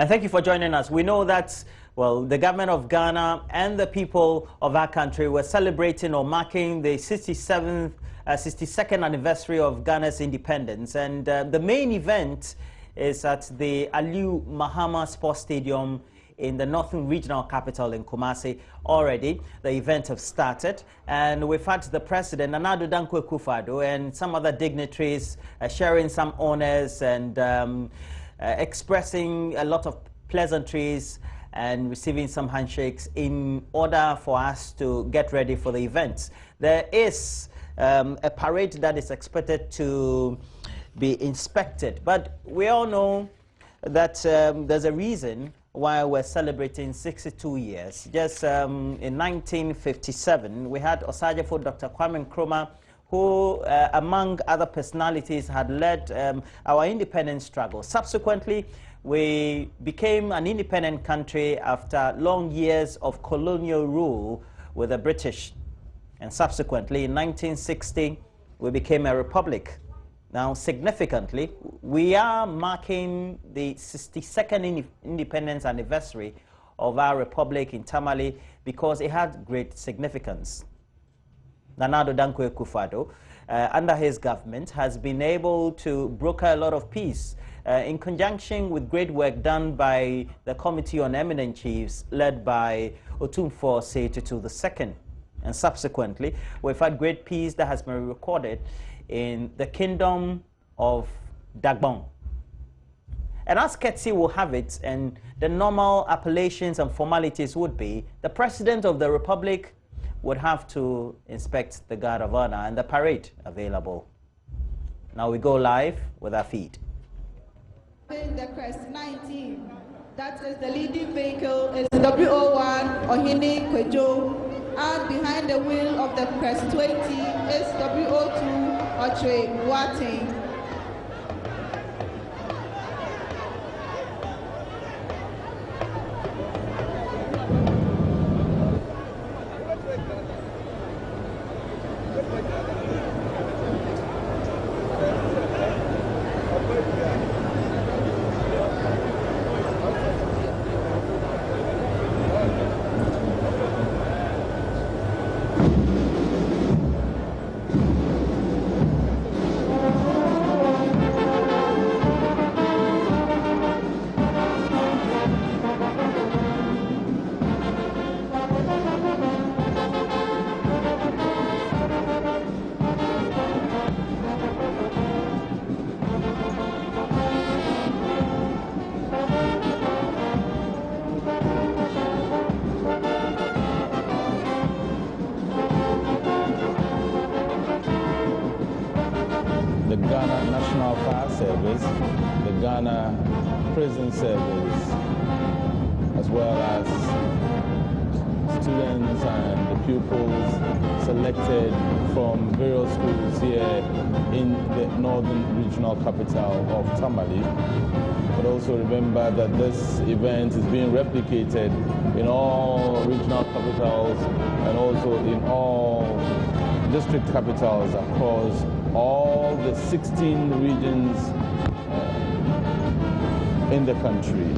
And thank you for joining us. We know that, well, the government of Ghana and the people of our country were celebrating or marking the 62nd anniversary of Ghana's independence. And the main event is at the Aliu Mahama Sports Stadium in the Northern Regional Capital in Kumasi. Already, the event have started, and we've had the President, Nana Addo Dankwa Akufo-Addo, and some other dignitaries sharing some honors and expressing a lot of pleasantries and receiving some handshakes in order for us to get ready for the events. There is a parade that is expected to be inspected, but we all know that there's a reason why we're celebrating 62 years. Just in 1957, we had Osajefo Dr. Kwame Nkrumah, who, among other personalities, had led our independence struggle. Subsequently, we became an independent country after long years of colonial rule with the British. And subsequently, in 1960, we became a republic. Now, significantly, we are marking the 62nd independence anniversary of our republic in Tamale because it had great significance. Nana Addo Dankwa Akufo-Addo, under his government, has been able to broker a lot of peace in conjunction with great work done by the Committee on Eminent Chiefs, led by Otumfuo Osei Tutu II. And subsequently, we've had great peace that has been recorded in the Kingdom of Dagbon. And as Ketsi will have it, and the normal appellations and formalities would be, the President of the Republic would have to inspect the Guard of Honor and the parade available. Now we go live with our feed. The Crest 19, that is the leading vehicle, is WO1 Ohini Kwejo, and behind the wheel of the Crest 20 is WO2 Otre Wating. The Ghana National Fire Service, the Ghana Prison Service, as well as students and the pupils selected from various schools here in the Northern Regional Capital of Tamale. But also remember that this event is being replicated in all regional capitals and also in all district capitals across all the 16 regions in the country.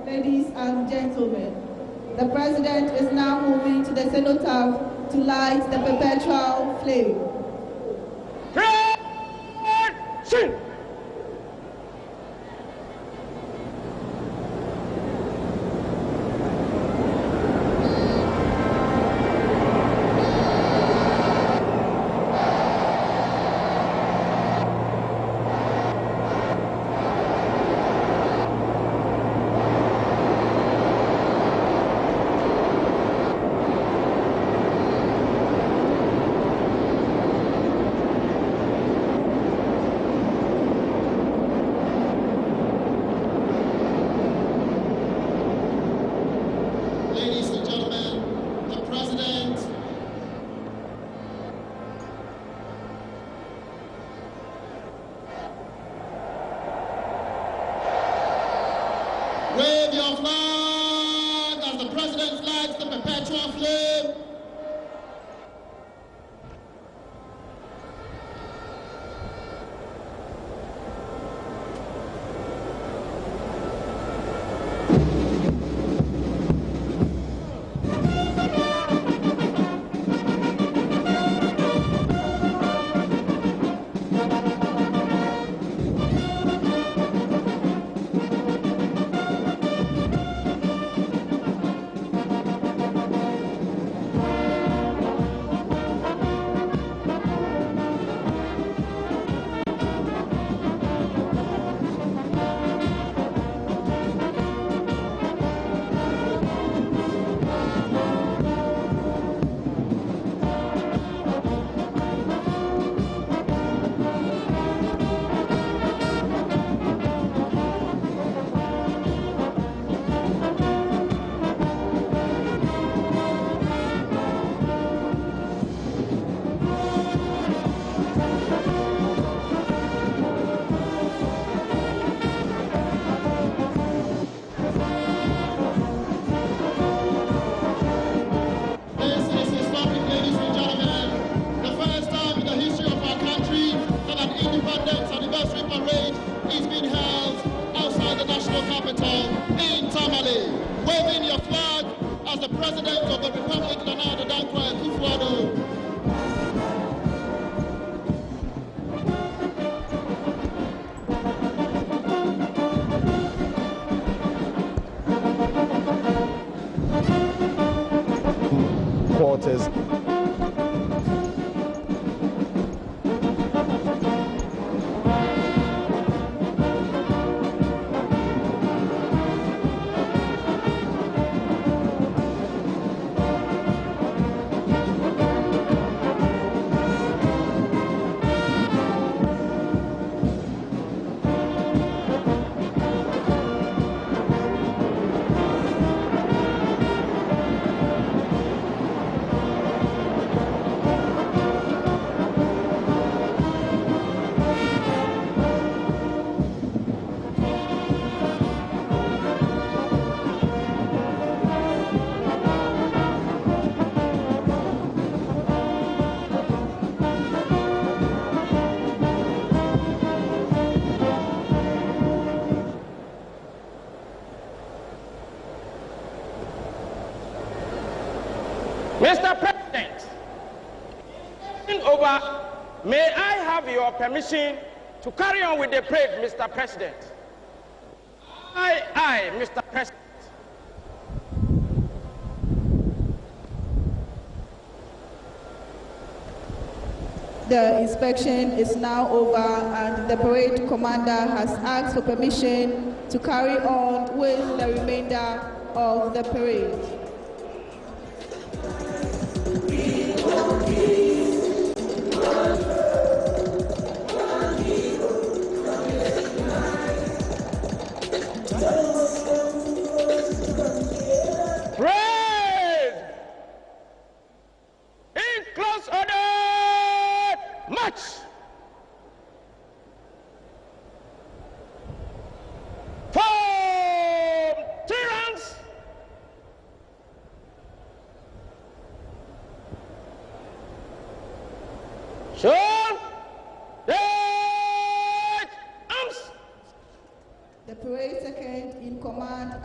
Ladies and gentlemen, the President is now moving to the cenotaph to light the perpetual flame. Wave your flag as the President lights the perpetual flame. Waving your flag as the President of the Republic, Nana Addo Dankwa Akufo-Addo. Quarters. Mr. President, over, may I have your permission to carry on with the parade, Mr. President? Aye, Mr. President. The inspection is now over and the parade commander has asked for permission to carry on with the remainder of the parade. Parade! In close order, march! Form tyrants!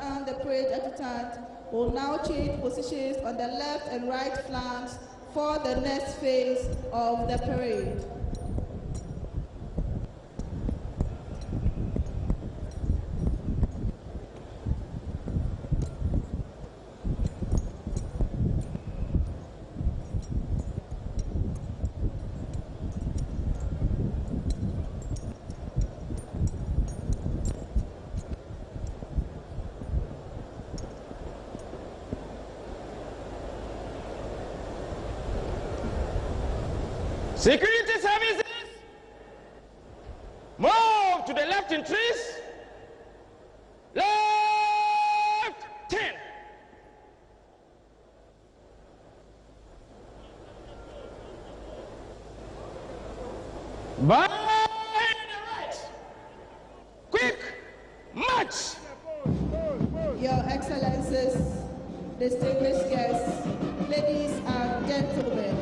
and the parade adjutant will now change positions on the left and right flanks for the next phase of the parade. Security services, move to the left in trees. Left 10. By the right. Quick march. Your Excellencies, distinguished guests, ladies and gentlemen,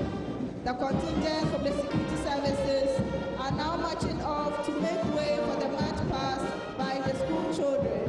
the contingent from the security services are now marching off to make way for the march past by the school children.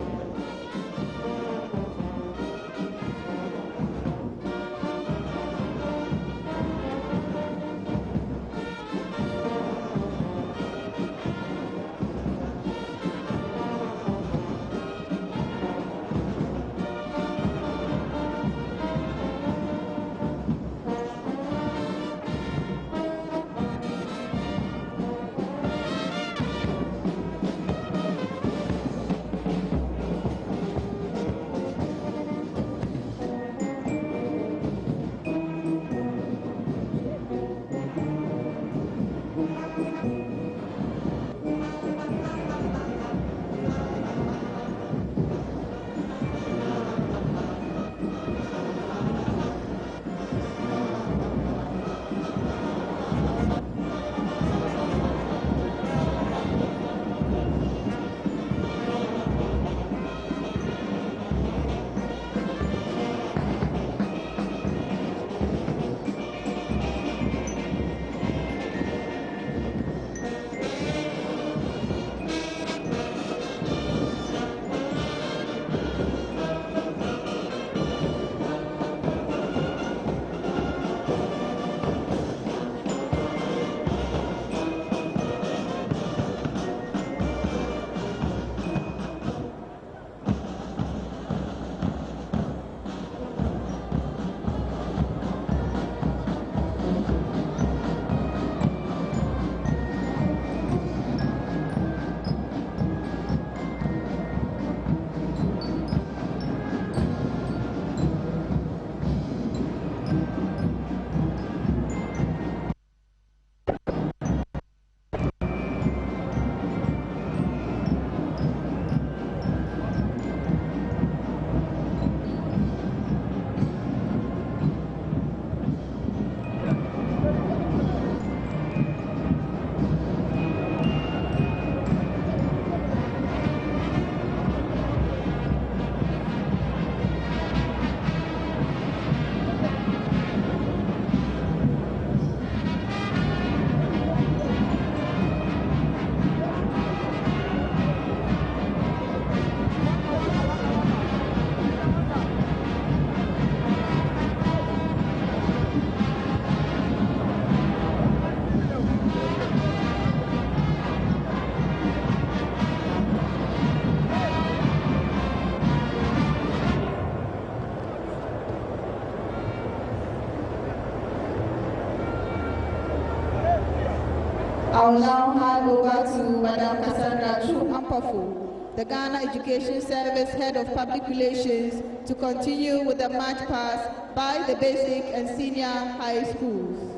I will now hand over to Madam Cassandra Chu-Ampafo, the Ghana Education Service Head of Public Relations, to continue with the march past by the basic and senior high schools.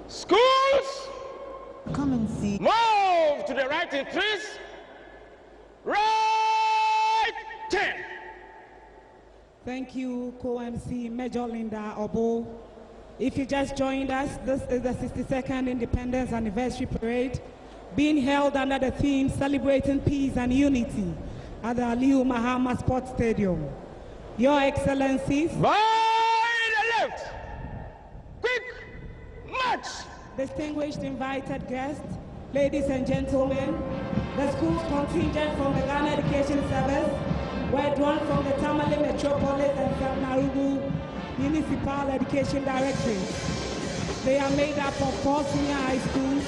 Schools, come and see. Move to the right in trees. Right 10. Thank you, Co-MC Major Linda Obo. If you just joined us, this is the 62nd Independence Anniversary Parade being held under the theme Celebrating Peace and Unity at the Aliyu Mahama Sports Stadium. Your Excellencies, by the left, quick march. Distinguished invited guests, ladies and gentlemen, the school's contingent from the Ghana Education Service were drawn from the Tamale Metropolis and St. Marugu Municipal Education Directorates. They are made up of 4 senior high schools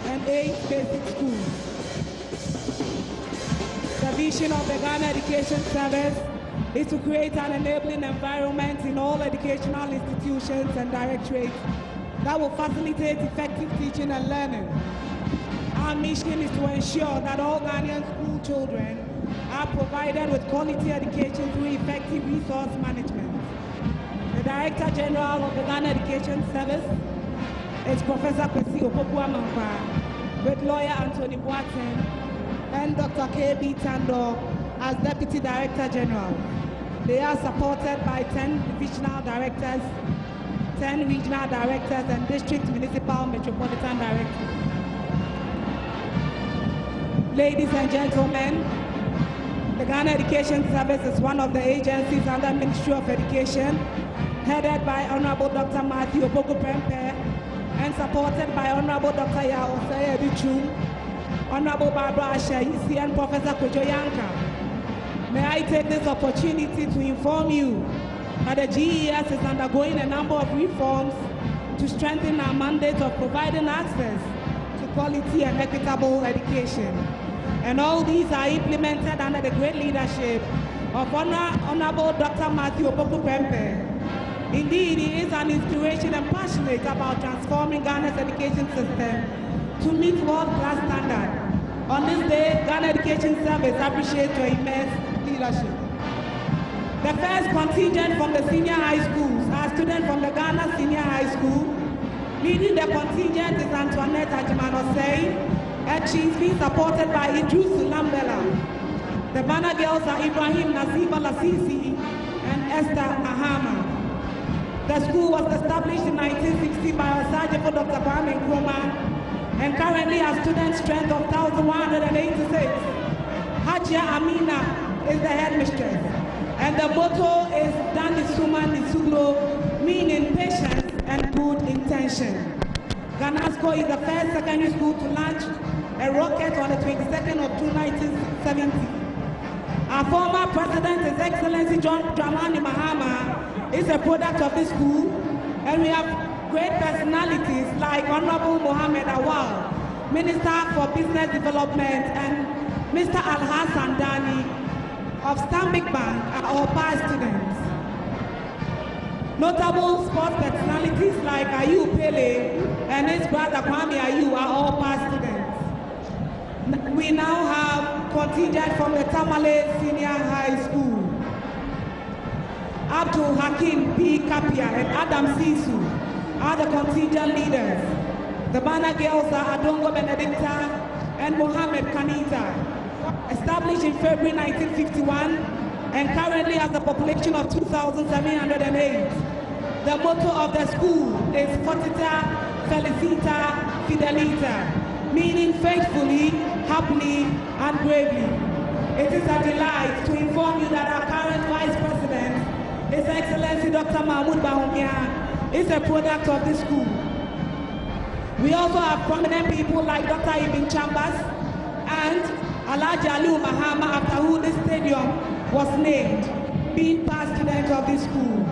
and 8 basic schools. The vision of the Ghana Education Service is to create an enabling environment in all educational institutions and directorates that will facilitate effective teaching and learning. Our mission is to ensure that all Ghanaian school children are provided with quality education through effective resource management. The Director General of the Ghana Education Service is Professor Kwesi Opoku-Amankwa, with lawyer Anthony Boateng and Dr. K.B. Tando as Deputy Director General. They are supported by 10 divisional directors, 10 regional directors, and district, municipal, metropolitan directors. Ladies and gentlemen, the Ghana Education Service is one of the agencies under Ministry of Education, headed by Honorable Dr. Matthew Obogu-Prempeh and supported by Honorable Dr. Yao Osei Edichum, Honorable Barbara Ashayisi, and Professor Kojo Yanka. May I take this opportunity to inform you that the GES is undergoing a number of reforms to strengthen our mandate of providing access to quality and equitable education. And all these are implemented under the great leadership of Honorable Dr. Matthew Obogu-Prempeh. Indeed, he is an inspiration and passionate about transforming Ghana's education system to meet world-class standards. On this day, Ghana Education Service appreciates your immense leadership. The first contingent from the senior high schools are students from the Ghana Senior High School. Leading the contingent is Antoinette Ajimanosei, and she's being supported by Idris Lambela. The Banner girls are Ibrahim Nasiba Lasisi and Esther Mahama. The school was established in 1960 by our Sergeant Dr. Kwame Nkrumah, and currently has student strength of 1,186. Hajia Amina is the headmistress, and the motto is Dani Suma Nisuglo, meaning patience and good intention. Ghanasco is the first secondary school to launch a rocket on the 22nd of June 1970. Our former president, His Excellency John Dramani Mahama, is a product of this school, and we have great personalities like Honorable Mohammed Awal, Minister for Business Development, and Mr. Al-Hassan Dani of Stanbic Bank are all past students. Notable sports personalities like Ayu Pele and his brother Kwame Ayu are all past students. We now have contingent from the Tamale Senior High School. Abdul Hakim P. Kapia and Adam Sisu are the contingent leaders. The Bana girls are Adongo Benedicta and Mohammed Kanita. Established in February 1951 and currently has a population of 2,708. The motto of the school is Fortita, Felicita, Fidelita, meaning faithfully, happily, and bravely. It is a delight to inform you that our current Vice President, His Excellency Dr. Mahmoud Bawumia, is a product of this school. We also have prominent people like Dr. Ibn Chambers and Alhaji Aliu Mahama, after who this stadium was named, being past students of this school.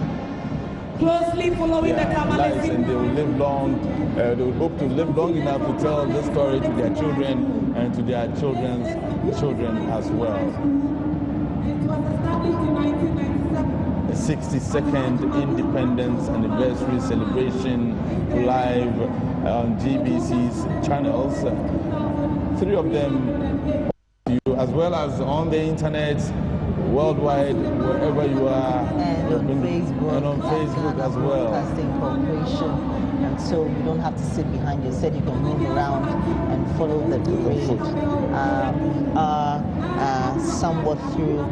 Closely following the Tamale, and they will live long, they will hope to live long enough to tell this story to their children and to their children's children as well. It was established in 1997. The 62nd Independence Anniversary celebration live on GBC's channels. 3 of them, as well as on the internet, worldwide, wherever you are, and on Facebook as well. Broadcasting Corporation, and so you don't have to sit behind your set. You can move around and follow the parade. We are somewhat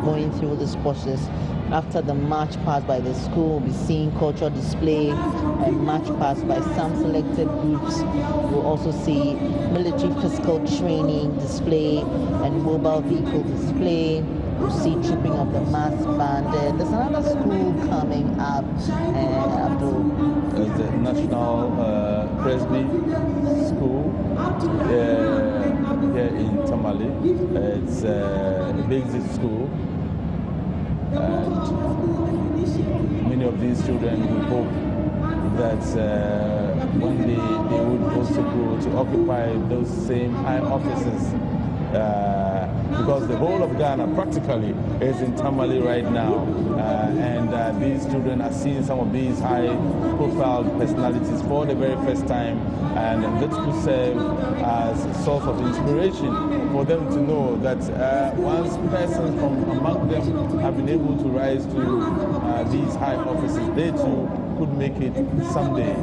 going through this process. After the march past by the school, we'll be seeing cultural display and march past by some selected groups. We'll also see military physical training display and mobile vehicle display. We'll see trooping of the mass band. There's another school coming up, There's the National Presby School here in Tamale. It's a basic school. Many of these children would hope that one day they would also grow to occupy those same high offices, because the whole of Ghana practically is in Tamale right now, and these children are seeing some of these high-profile personalities for the very first time, and this could serve as a source of inspiration for them to know that once persons from among them have been able to rise to these high offices, they too could make it someday.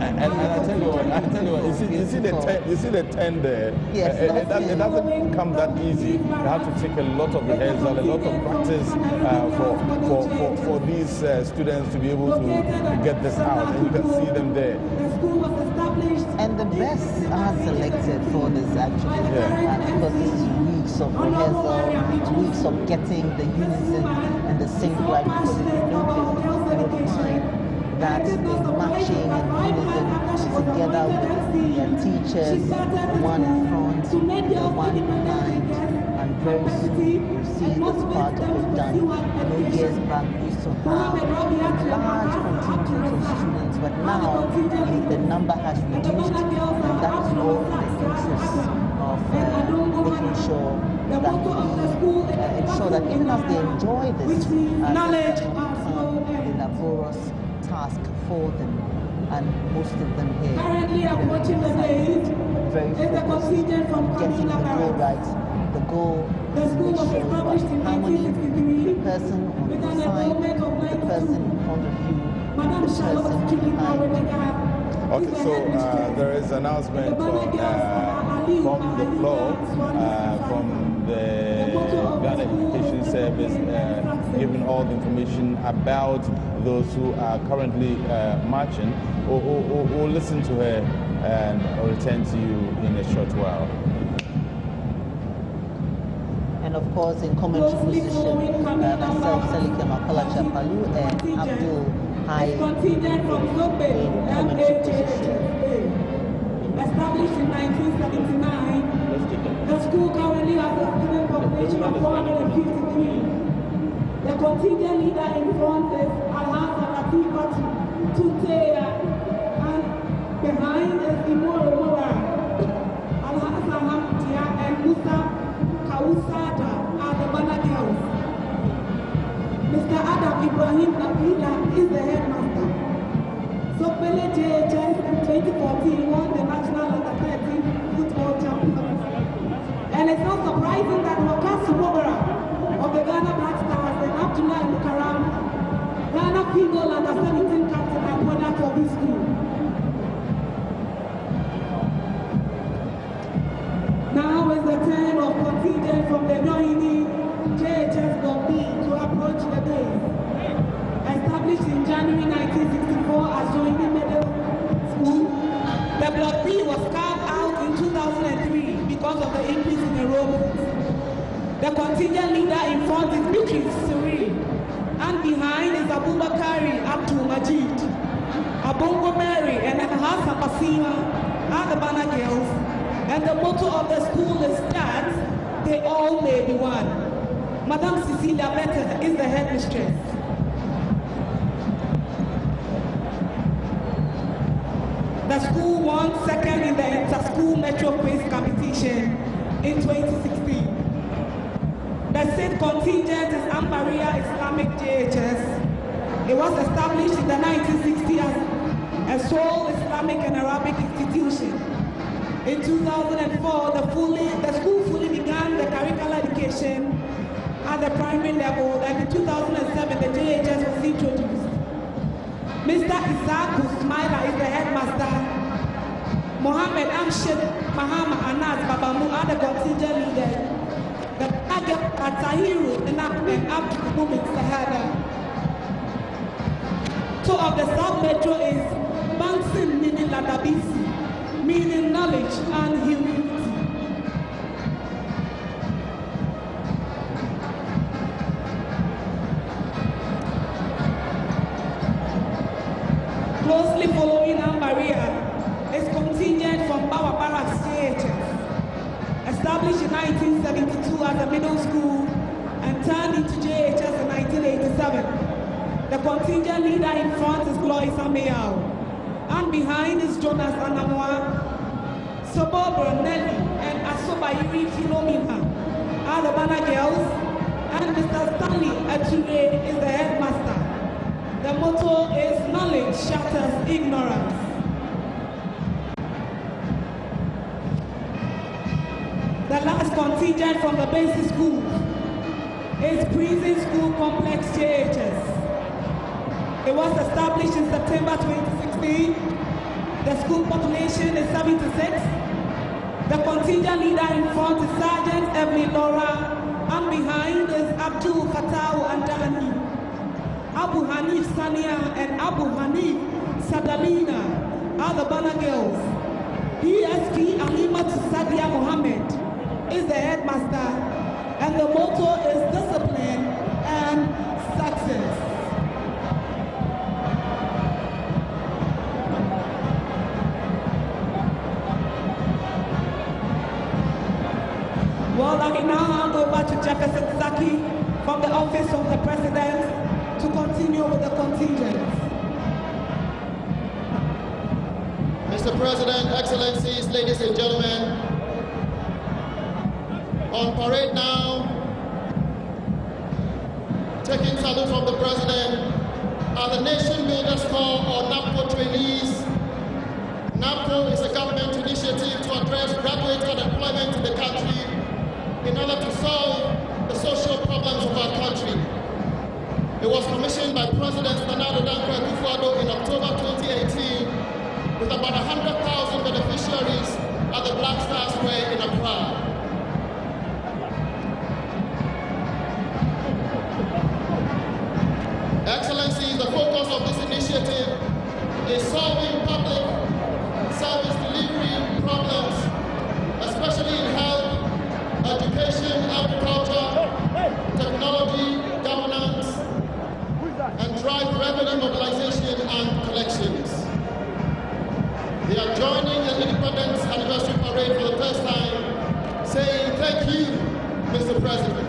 And I tell you what, you see the tent there? Yes, it doesn't come that easy. You have to take a lot of rehearsal, a lot of practice for these students to be able to get this out. And you can see them there. And the best are selected for this actually, because this is weeks of rehearsal, weeks of getting the unison and the sync right. Because if you notice, every time that the matching and unison together with their teachers, one in front, the one behind, and very soon you see this part of it done. Years back we used to have a large contingent of students, but now the number has reduced, and that is all in the interest of making sure that we ensure that even as they enjoy this, it will become a laborious task for them, and most of them here very focused on getting the goal right. The goal is to make sure you have harmony, the person on the side, the person in front of you, the person behind. Okay, so there is an announcement from the floor, from the Ghana Education Service, giving all the information about those who are currently marching. We'll listen to her and I'll return to you in a short while. And of course, in commentary position, myself, Selike Makala Chapalu, and Abdul Hai in commentary position. Established in 1979, the school currently has a student population of 453. The contingent leader in front is Alhassan Latifa Tuteya, and behind is Imoro Mora, Alhassan Hamtia, and Musa Kausada are the Bana girls. Mr. Adam Ibrahim Abila is the headmaster. Sopele JHS in 2014 won the national under-13 football championship. And it's not surprising that Wakasu Mobara of the Ghana Black Stars and Abdullah Mukaram, Ghana female under-17 captain, are products of this school. Now is the turn of contingent from the JoyNews JHS Block B to approach the day. Established in January 1964 as JoyNews Middle School, the Block B was carved out in 2003 because of the increase in enrollment. The contingent leader in front is Beatrice Cyril, and behind is Abubakari Abdul Majid, Abongo Mary, and Hassan Basima are the Bana girls. And the motto of the school is that they all may be one. Madam Cecilia Better is the headmistress. The school won second in the inter-school metro quiz competition in 2016. The state contingent is Maria Islamic JHS. It was established in the 1960s as a sole Islamic and Arabic institution. In 2004, the school fully began the curricular education at the primary level, and in 2007, the JHS was introduced. Mr. Isaac Ismaila is the headmaster. Mohammed Amshid Mahama Anas Babamu are the contingent leaders. The target are Tahiru and Abdul Mumik Sahada. So of the South Metro is Bansin meaning Ladabisi, meaning knowledge and humility. Closely established in 1972 as a middle school and turned into JHS in 1987. The contingent leader in front is Gloria Samayao, and behind is Jonas Anamwa, Sobobra Nelly, and Asobayiri Philomena are the banner girls, and Mr. Stanley Ature is the headmaster. The motto is knowledge shatters ignorance. The last contingent from the basic school is Prison School Complex JHS. It was established in September 2016. The school population is 76. The contingent leader in front is Sergeant Evelyn Laura, and behind is Abdul Fatau Andani, Abu Hanif Sania and Abu Hanif Sadalina are the banner girls. PSP Alimat Sadia Mohammed is the headmaster, and the motto is discipline and success. Well, I now hand over to Jefferson Zaki from the Office of the President to continue with the contingent. Mr. President, Excellencies, ladies and gentlemen, on parade now, taking salute from the President, are the Nation Builders Corps or NAPCO trainees. NAPCO is a government initiative to address graduate unemployment in the country in order to solve the social problems of our country. It was commissioned by President Nana Dankwa Akufo-Addo in October 2018 with about 100,000 beneficiaries at the Black Star Square in Accra. Excellencies, the focus of this initiative is solving public service delivery problems, especially in health, education, agriculture, technology, governance, and drive revenue mobilization and collections. They are joining the Independence Anniversary Parade for the first time, saying thank you, Mr. President.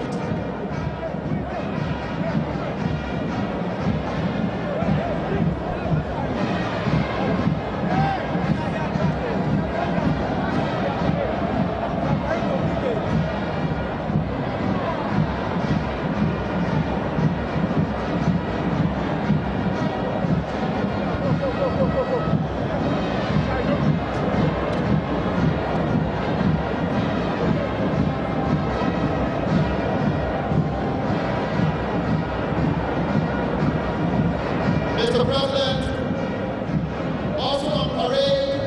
Mr. President, also on parade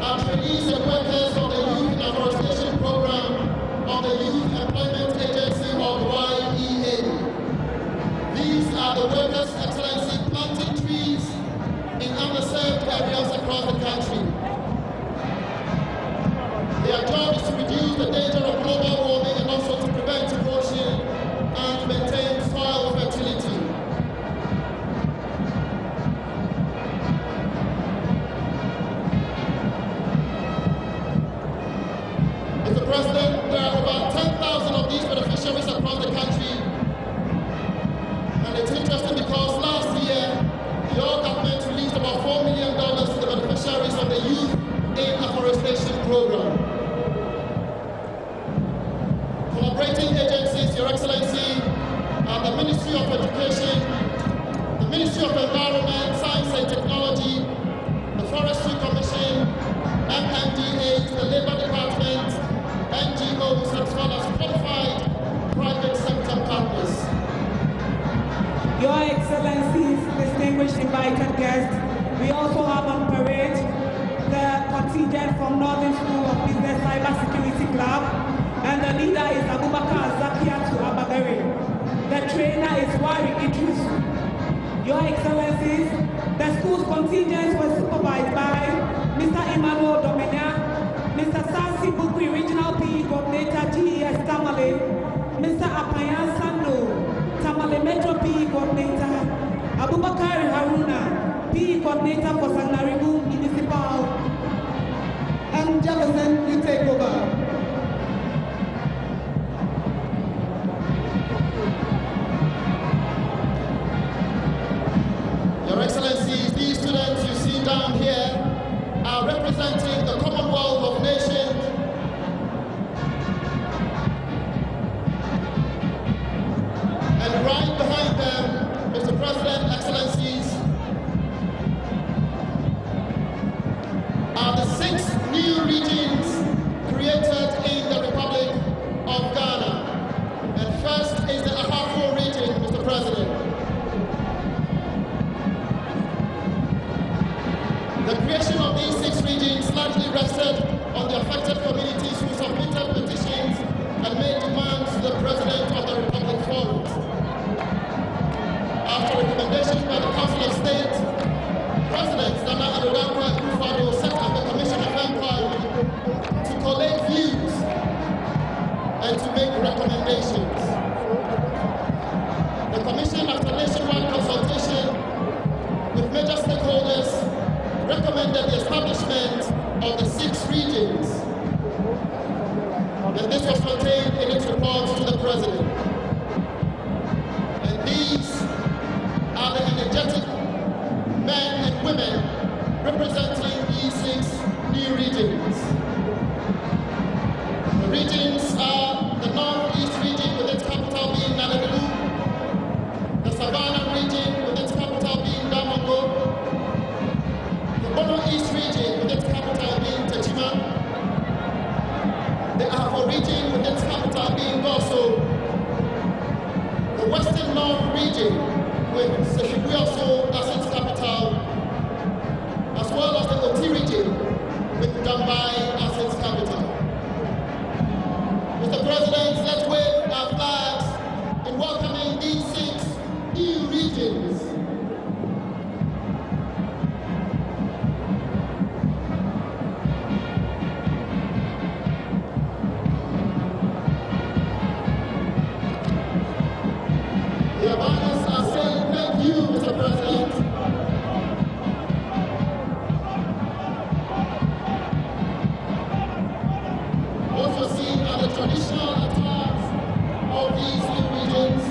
are trainees and workers of the Youth Afforestation Program of the Youth Employment Agency of YEA. These are the workers, Excellency, planting trees in underserved areas across the country. Their job is to reduce the danger of global warming and also to prevent erosion and maintain soil fertility. Mr. President, there are about 10,000 of these beneficiaries across the country. And it's interesting because last year, your government released about $4 million to the beneficiaries of the Youth Aid Afforestation Program. Collaborating agencies, Your Excellency, are the Ministry of Education, the Ministry of Environment, Science and Technology, the Forestry Commission, MMDA, the Labor Department, NGOs, as well as qualified private sector partners. Your Excellencies, distinguished invited guests, we also have on parade the contingent from Northern School of Business Cybersecurity Club, and the leader is Abubakar Zakiatu Abagari. The trainer is Wari Idris. Your Excellencies, the school's contingents were supervised by Mr. Emmanuel Domina, Mr. Sasi Bukri, Regional PE Coordinator, GES Tamale, Mr. Apayan Sando, Tamale Metro PE Coordinator, Abubakar Haruna, PE Coordinator for Sanaribu Municipal, and Jefferson, you take over. background here are representing the Commonwealth of Nations. And right behind them, Mr. President, Excellencies, are the 6 new regions created in the Republic of Ghana. And first is the Ahafo region, Mr. President. The creation of these 6 regions largely rested on the affected communities who submitted petitions and made demands to the President of the Republic for it. After recommendations by the Council of State, President Nana Addo Akufo-Addo set up a commission of inquiry to collate views and to make recommendations. The commission, after nationwide consultation with major stakeholders, recommended the establishment of the 6 regions. And this was contained in its report to the President. And these are the energetic men and women representing these 6 new regions. The regions are the Northeast region with its capital being Naledilu, the Savannah region with its capital being Damongo, the Bono East region with its capital being Tachima, the Ahafo region with its capital being Goso, the Western North region with Sefiguyoso as its capital, as well as the Oti region with Dambai as its capital. Mr. President, let's wave our flags in welcoming these 6 new regions. The Havana's are saying thank you, Mr. President. Also seen are the traditional attires of these new regions.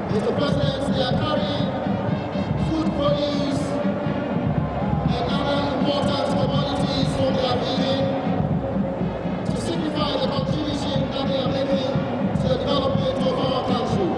Mr. President, they are carrying food produce and other important commodities from their region to signify the contribution that they are making to the development of our country.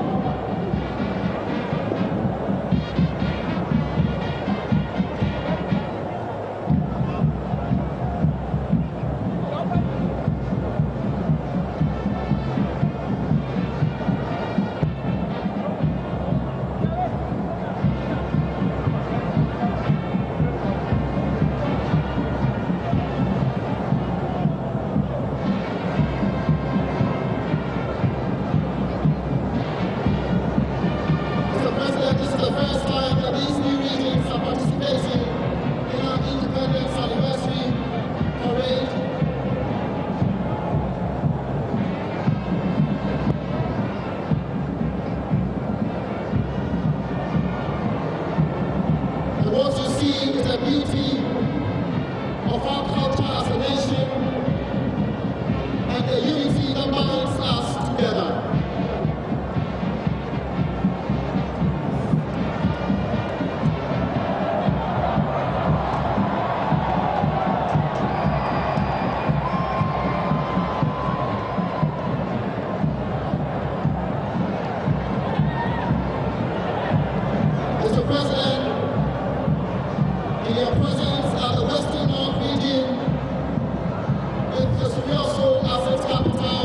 Mr. President, this is the first time that these new regions are participating in our independence anniversary parade. And what you see is the beauty of our culture as a nation and the unity that binds us together. Mr. President, in your presence at the Western North region, with the Sefiguyoso as its capital,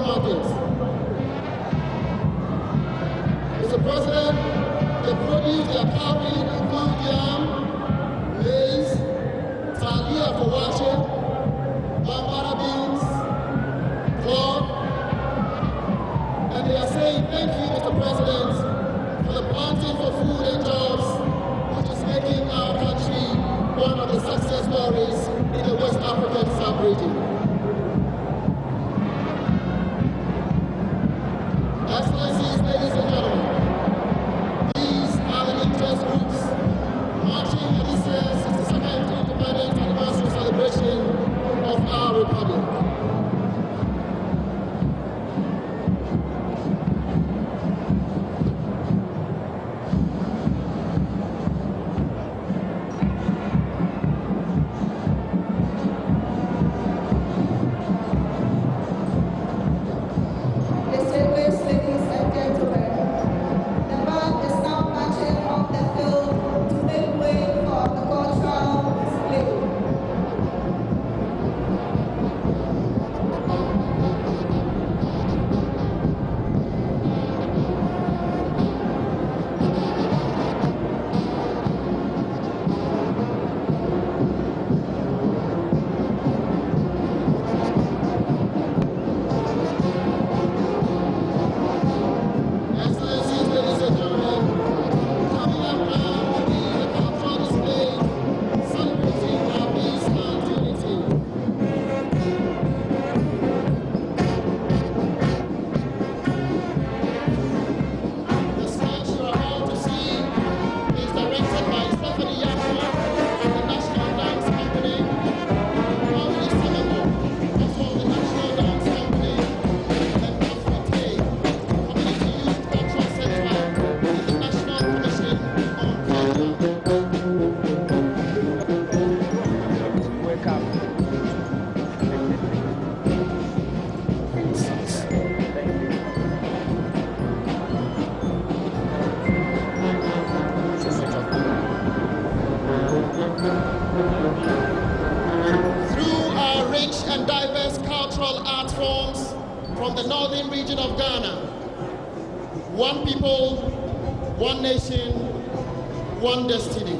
market. Mr. President, the produce they are carrying include yam, maize, talia for washing, bambara beans, cloth, and they are saying thank you, Mr. President, for the planting for food and jobs, which is making our country one of the success stories in the West African sub-region. Excellencies, ladies and gentlemen, these are the interest groups marching at this year's 62nd Independence Anniversary celebration of our Republic. Distinguished ladies and gentlemen, the band is now marching on the field to make way for the cultural display. Excellencies, ladies and gentlemen, coming up now will be the cultural display celebrating our peace and unity. The sketch you are about to see is directed by Stephanie Yako of the National Dance Company, Maurice Timamo, also of the National Dance Company, and Godfrey Tay, Community Youth Cultural Center in the National Commission on Culture. Wake up. Through our rich and diverse cultural art forms from the northern region of Ghana, one people, one nation, one destiny.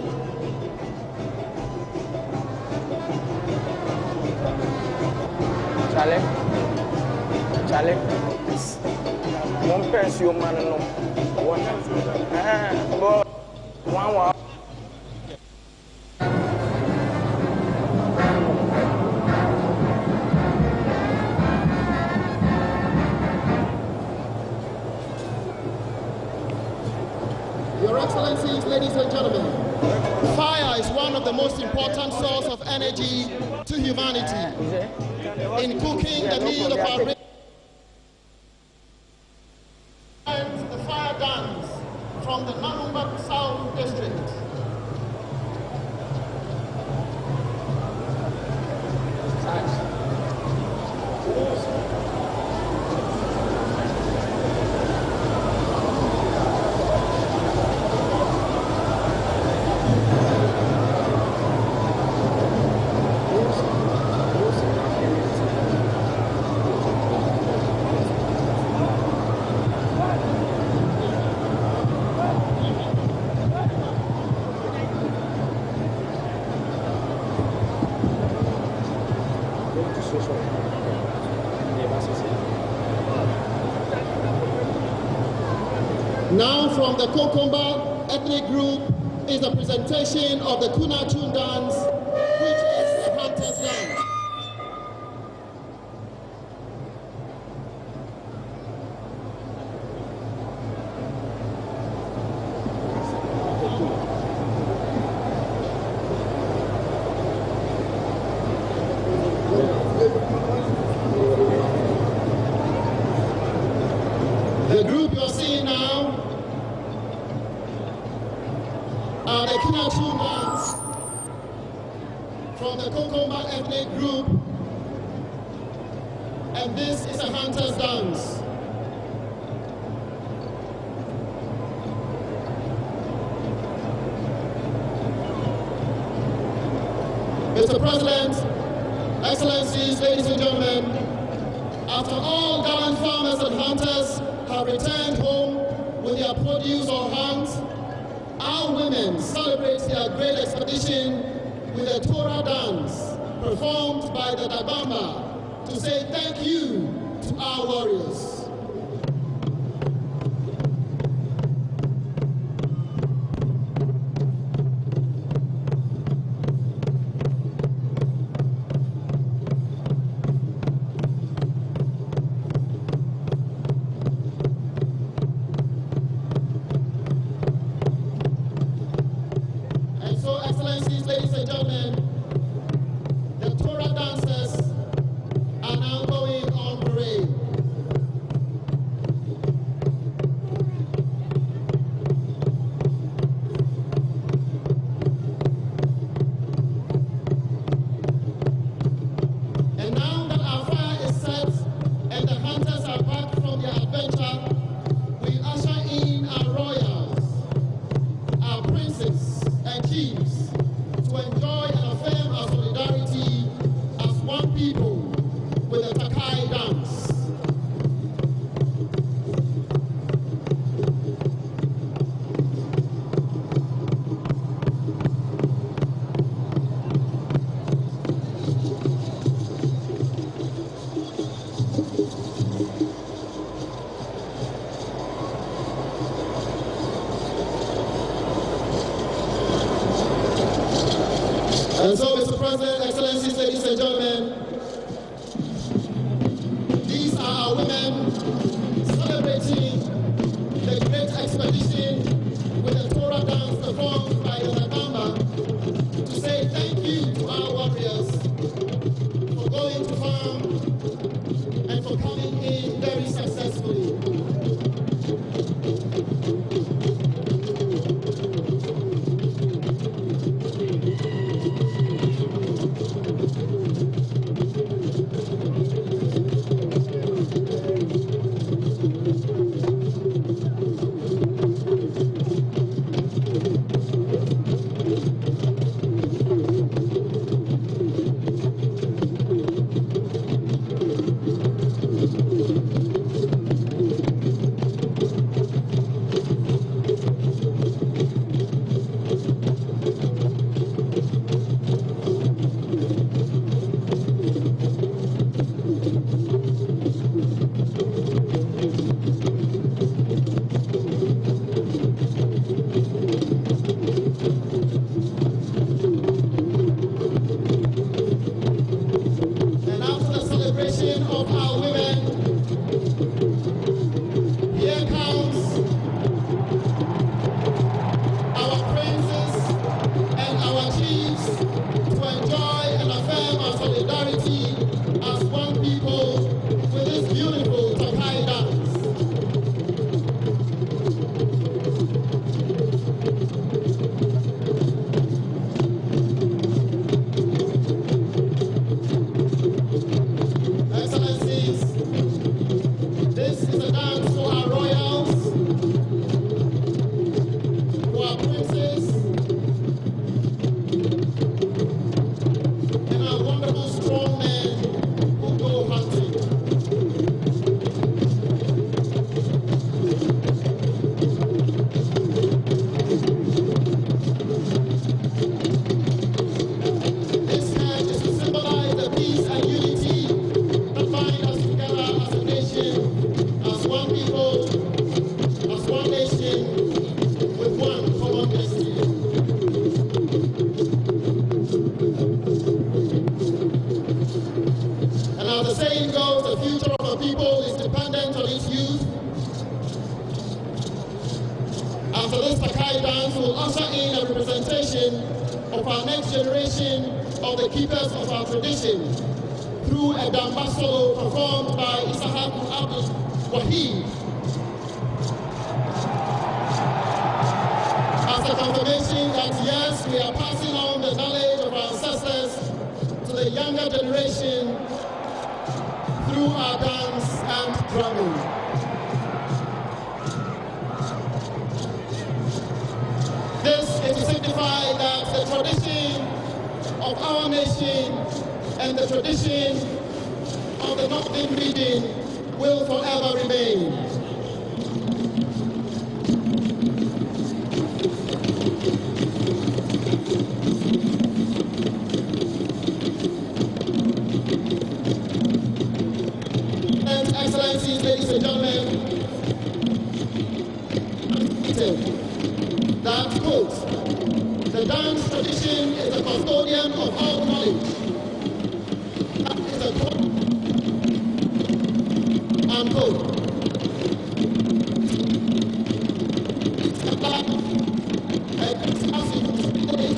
Charlie. One person you man no. One. But one. Your Excellencies, ladies and gentlemen, fire is one of the most important source of energy to humanity. In cooking the meal of our and the fire guns from the Nanumba South District. Now from the Kokomba ethnic group is the presentation of the Kunachun dance, which is the hunter's dance. The group you're seeing now are the Kinachun dance from the Kokomba ethnic group, and this is a hunter's dance. Mr. President, Excellencies, ladies and gentlemen, After all gallant farmers and hunters have returned home with their produce on hands, our women celebrate their great expedition with a Torah dance performed by the Dabamba to say thank you to our warriors. Ladies and gentlemen, the Torah dancers are now going on parade. And now that our fire is set and the hunters are back from their adventure, we usher in our royals, our princes and chiefs, to enjoy and affirm our solidarity as one people with the Takai dance. And so, Mr. President, Excellencies, ladies and gentlemen, these are our women celebrating the great expedition with the Torah dance performed by the Nakamba to say thank you to our warriors for going to farm and for coming in very successfully. Of our women, here comes our princes and our chiefs to enjoy and affirm our solidarity as one people with this beautiful Takai dance. This is a dance for our royals, for our princes, and our wonderful strong men who go hunting. This hand is to symbolize the peace and unity that bind us together as a nation. As one people, as one nation, with one common destiny. And as the saying goes, the future of a people is dependent on its youth. After this Takai dance, we'll usher in a representation of our next generation of the keepers of our tradition through a Damba solo performed by Isahaku Abdul Wahid, as a confirmation that yes, we are passing on the knowledge of our ancestors to the younger generation through our dance and drumming. This is to signify that the tradition of our nation and the tradition of the Northern region will forever remain. And Excellencies, ladies and gentlemen, that, quote, the dance tradition is the custodian of all knowledge. That is a quote, unquote. It's about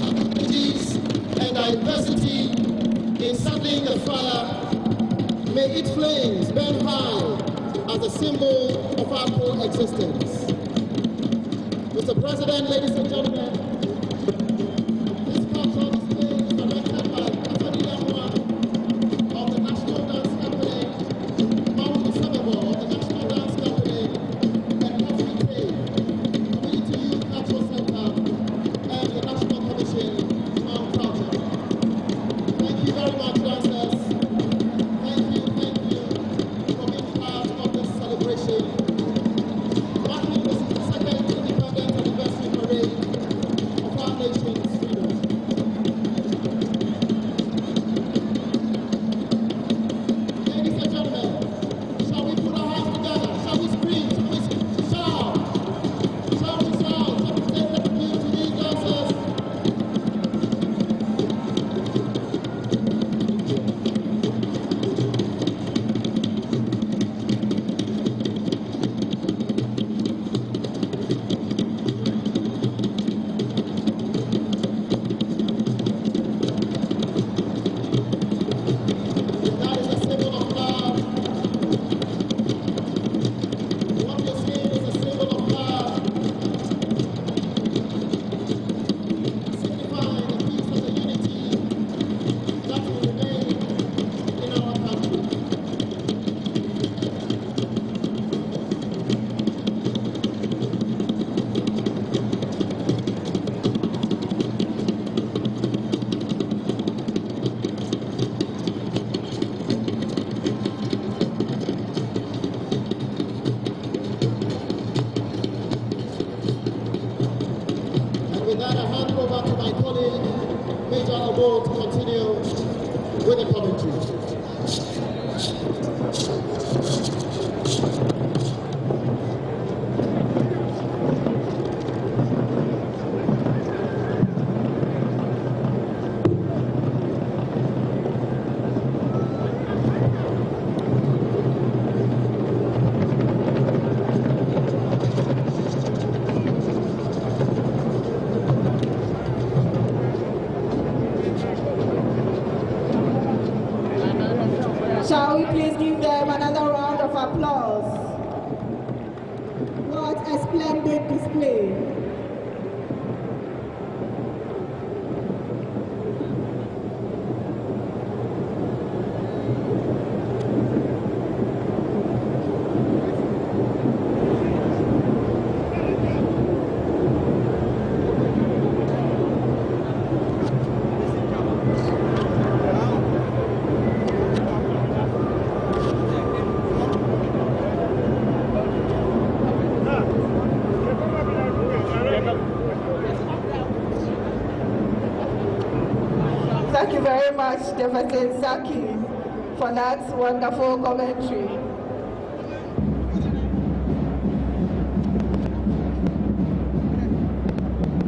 abilities and diversity in settling the fire. May its flames burn high as a symbol of our coexistence. Mr. President, ladies and gentlemen, this cultural display is directed by Afadila Juan of the National Dance Company, Mount Isababo of the National Dance Company, and FBK, Community Youth Cultural Center, and the National Commission on Culture. Thank you very much, dancers. Thank you for being part of this celebration. Marking the 62nd Independence Anniversary Parade of our nation's freedom. Ladies and gentlemen, shall we put our hands together? Shall we scream? Shall we shout? Shall we shout? Shall we say thank you to these dancers? That is a symbol of love. What you're seeing is a symbol of love, signifying the peace and the unity that will remain in our country. And with that, I hand over to my colleague, Major Abo, to continue with the commentary. Shall we please give them another round of applause? What a splendid display. Thank you very much, Jefferson Saki, for that wonderful commentary.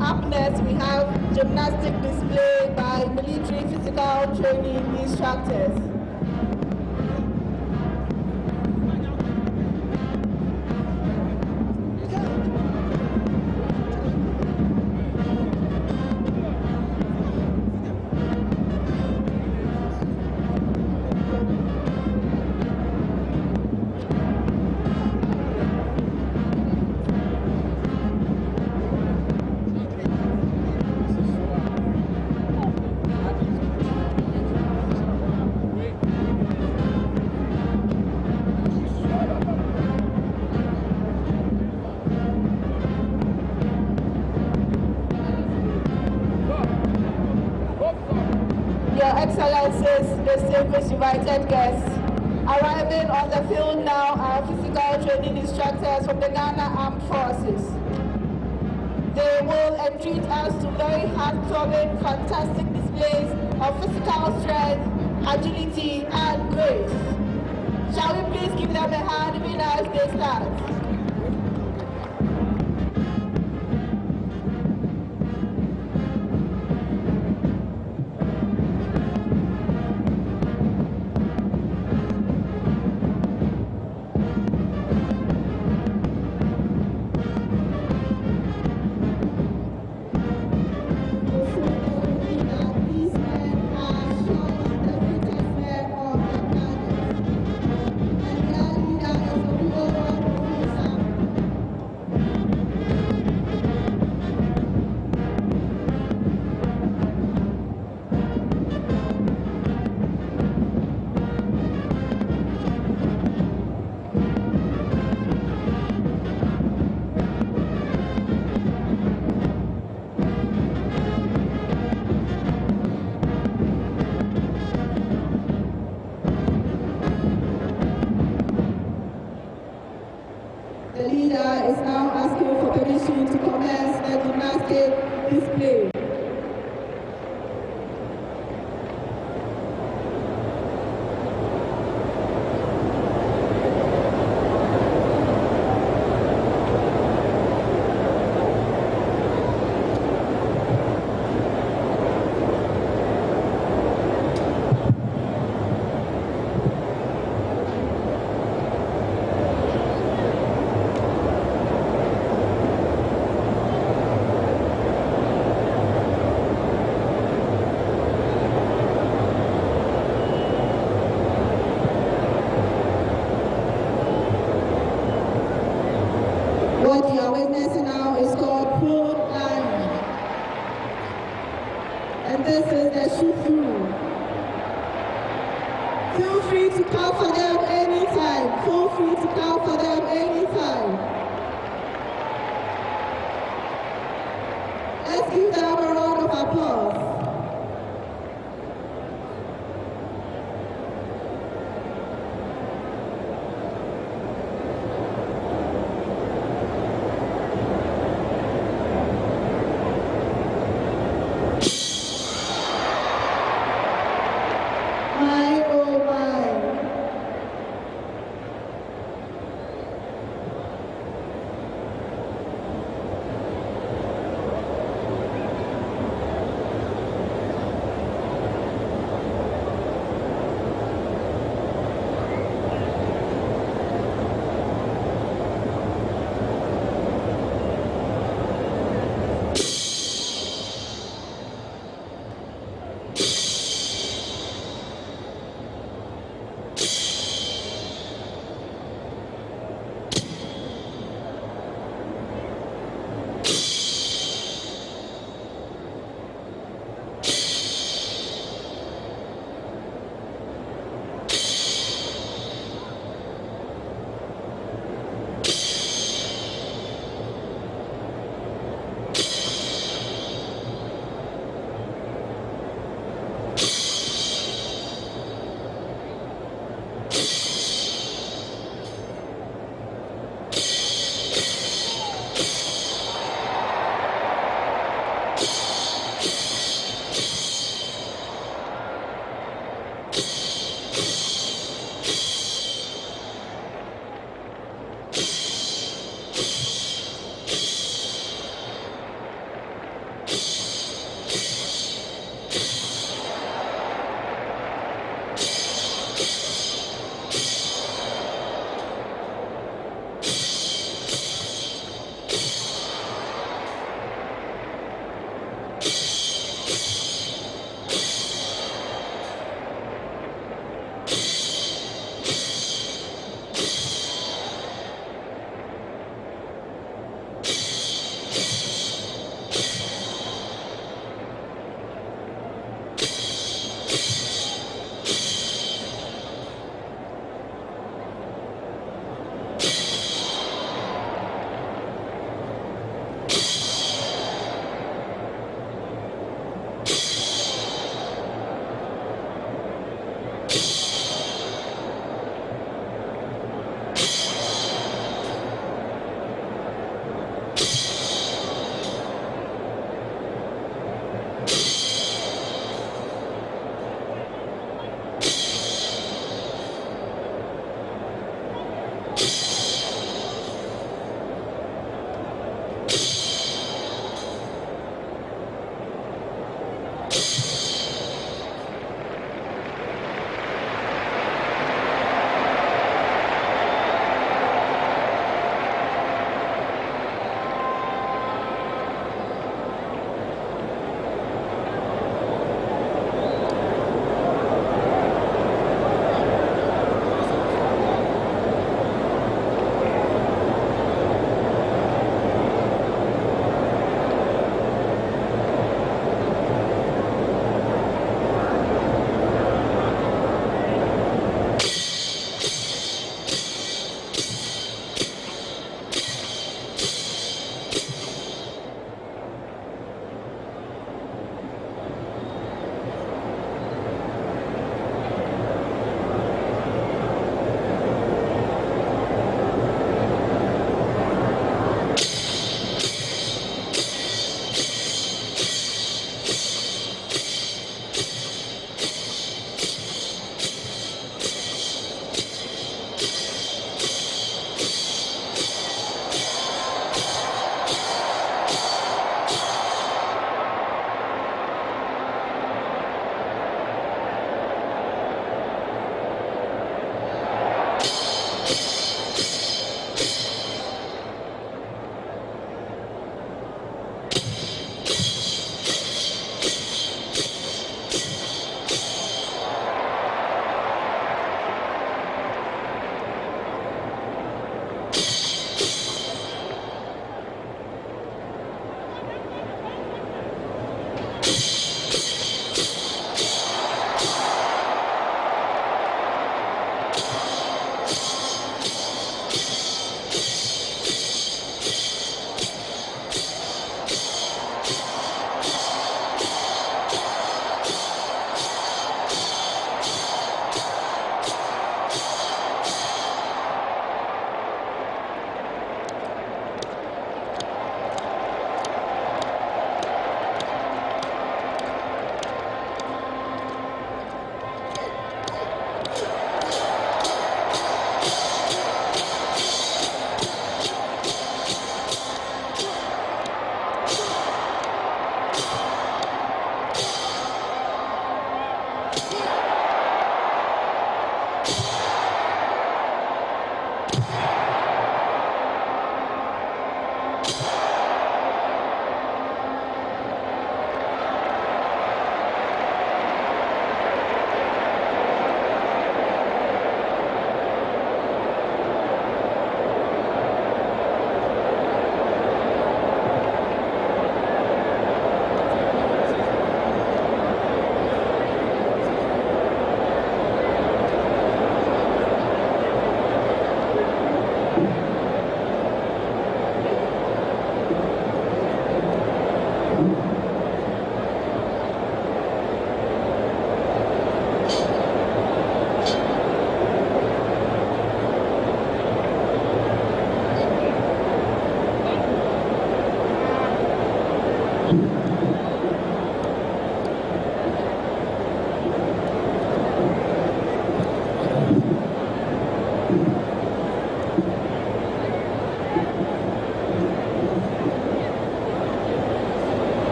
Up next, we have gymnastic display by military physical training instructors. Your Excellencies, distinguished invited guests, Arriving on the field now are physical training instructors from the Ghana Armed Forces. They will entreat us to very heart-throbbing, fantastic displays of physical strength, agility, and grace. Shall we please give them a hand even as they start? The leader is now asking for permission to commence the gymnastic display. What you are witnessing now is called prone lying. And this is the shoot-through. Feel free to come for them anytime. Feel free to come for them anytime. Let's give them a round of applause. My, oh my.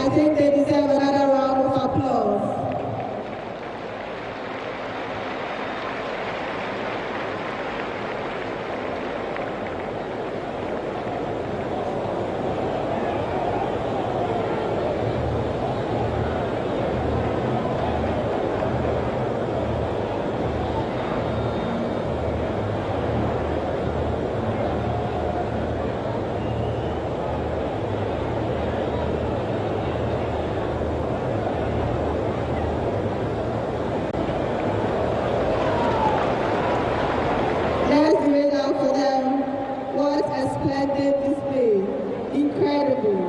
I think they deserve another round of applause. Let's give it up for them. What a splendid display. Incredible.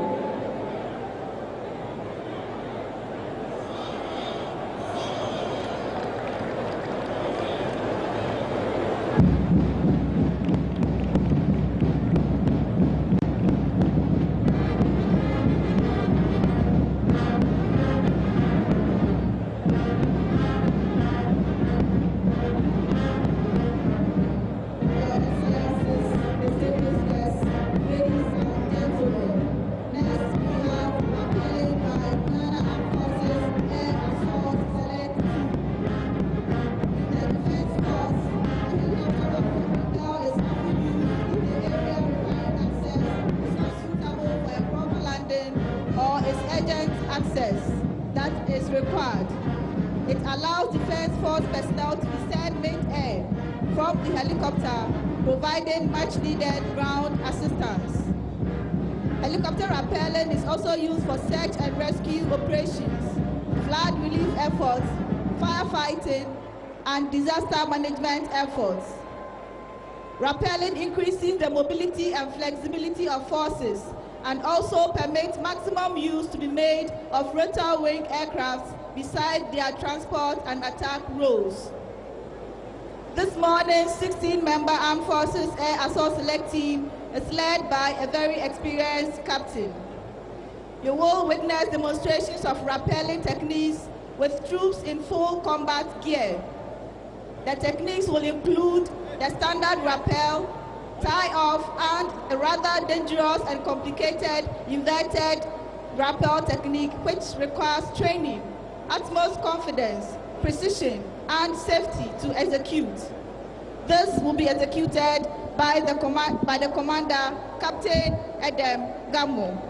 Or is urgent access that is required. It allows Defense Force personnel to descend mid-air from the helicopter, providing much-needed ground assistance. Helicopter rappelling is also used for search and rescue operations, flood relief efforts, firefighting, and disaster management efforts. Rappelling increases the mobility and flexibility of forces and also permits maximum use to be made of rotor wing aircraft besides their transport and attack roles. This morning, 16-member Armed Forces Air Assault Select Team is led by a very experienced captain. You will witness demonstrations of rappelling techniques with troops in full combat gear. The techniques will include the standard rappel, tie-off, and a rather dangerous and complicated inverted rappel technique which requires training, utmost confidence, precision, and safety to execute. This will be executed by the commander, Captain Adam Gamo.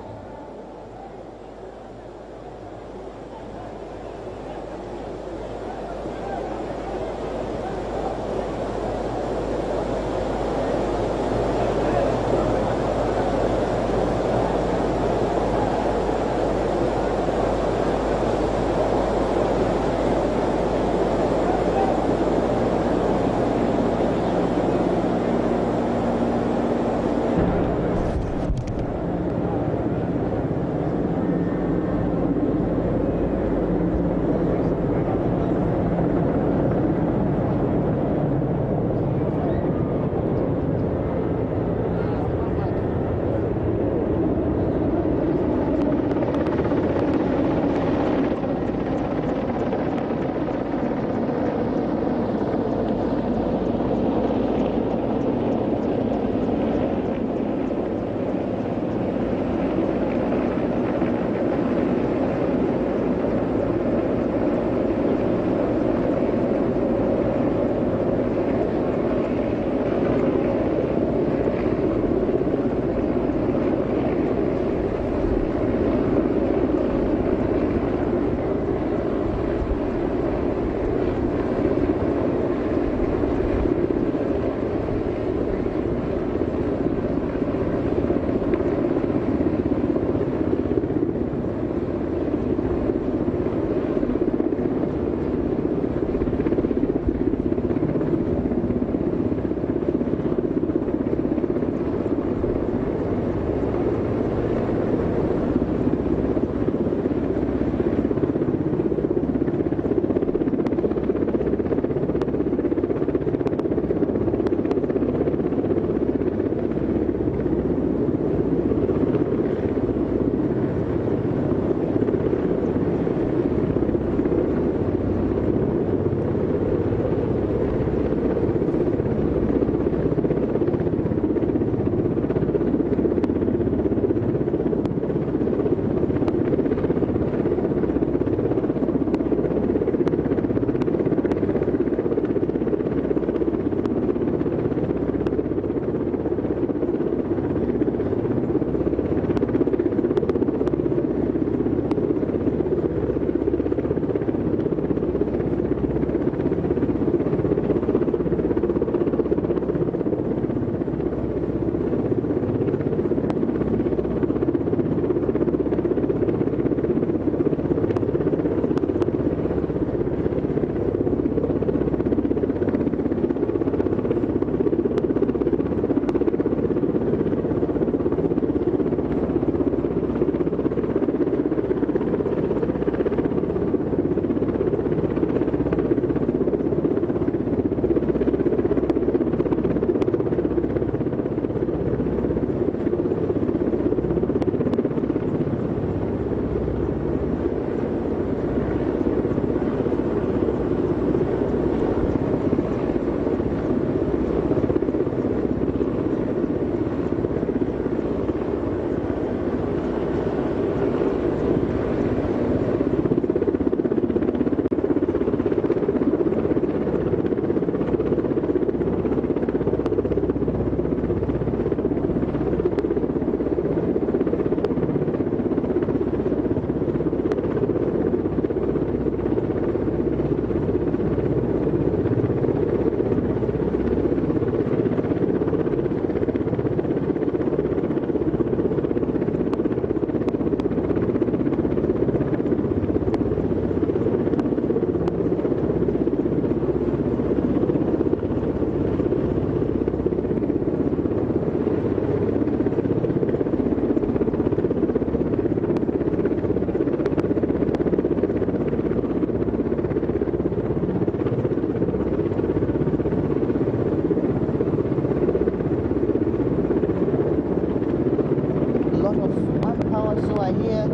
also are here.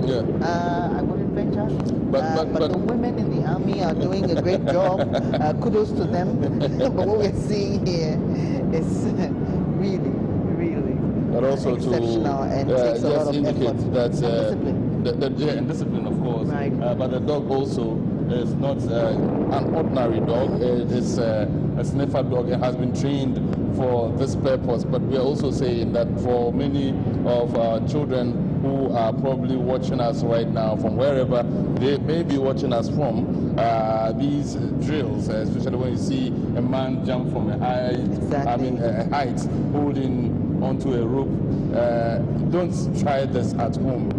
I wouldn't venture. But the women in the army are doing a great job. Kudos to them. But what we're seeing here is really, really but also exceptional and takes a lot of effort that, discipline. And discipline, of course. Right. But the dog also is not an ordinary dog. It is a sniffer dog. It has been trained for this purpose. But we are also saying that for many of our children who are probably watching us right now from wherever they may be watching us from, these drills, especially when you see a man jump from a height holding onto a rope, don't try this at home.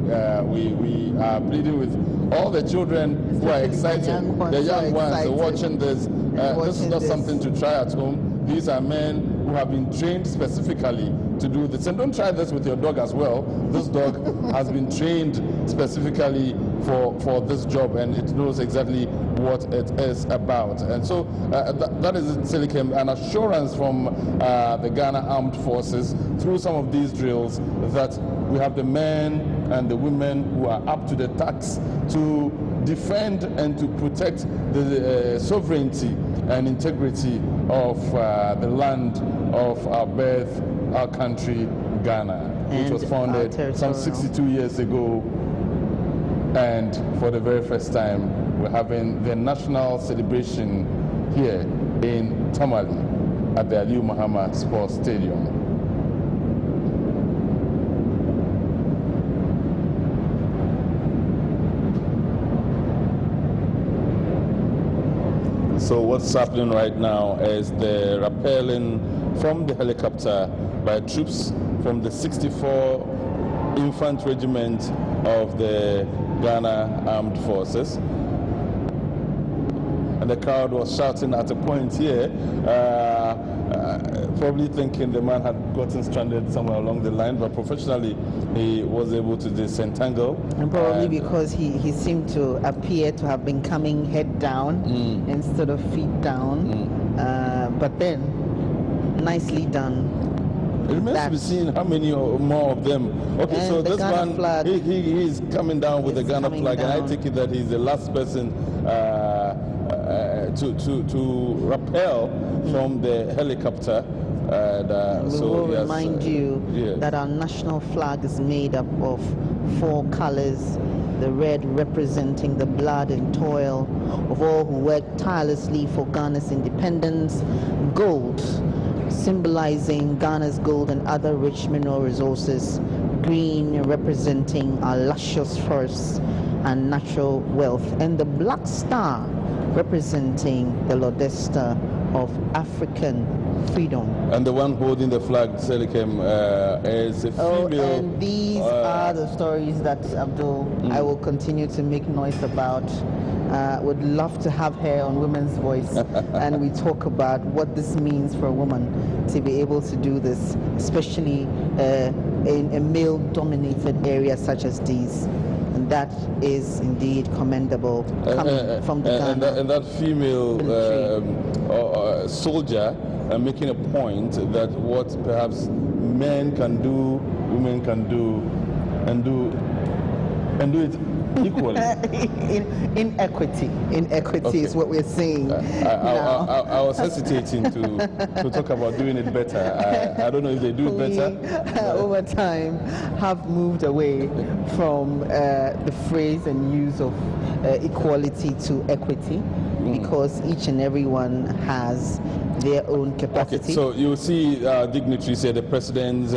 We are pleading with all the children who are excited, the young ones watching this. This is not something to try at home. These are men who have been trained specifically to do this. And don't try this with your dog as well. This dog has been trained specifically for this job, and it knows exactly what it is about. And so that is in Silicon, an assurance from the Ghana Armed Forces through some of these drills that we have the men and the women who are up to the task to defend and to protect the sovereignty and integrity of the land of our birth, our country, Ghana, which was founded some 62 years ago. And for the very first time, we're having the national celebration here in Tamale at the Aliyu Mahama Sports Stadium. So what's happening right now is the rappelling from the helicopter by troops from the 64 Infant Regiment of the Ghana Armed Forces. And the crowd was shouting at a point here, probably thinking the man had gotten stranded somewhere along the line, but professionally he was able to disentangle. And probably because he seemed to appear to have been coming head down instead of feet down. But then, nicely done. It remains to be seen how many more of them. Okay, and so this Ghana one, he is coming down with the Ghana flag, and I take it that he's the last person to rappel from the helicopter. We will remind you that our national flag is made up of 4 colors. The red representing the blood and toil of all who worked tirelessly for Ghana's independence. Gold, symbolizing Ghana's gold and other rich mineral resources. Green, representing our luscious forests and natural wealth. And the black star, representing the Lodesta of African freedom. And the one holding the flag, Selikem, is a female. And these are the stories that, Abdul, I will continue to make noise about. Would love to have her on Women's Voice and we talk about what this means for a woman to be able to do this, especially in a male-dominated area such as these. And that is indeed commendable coming from the Ghana. And that female soldier making a point that what perhaps men can do, women can do, and do it equally. Inequity okay. Is what we're seeing. I was hesitating to talk about doing it better. I don't know if they do it better. Over time, have moved away from the phrase and use of equality to equity, because each and every one has their own capacity. Okay, so you see dignitaries here, the President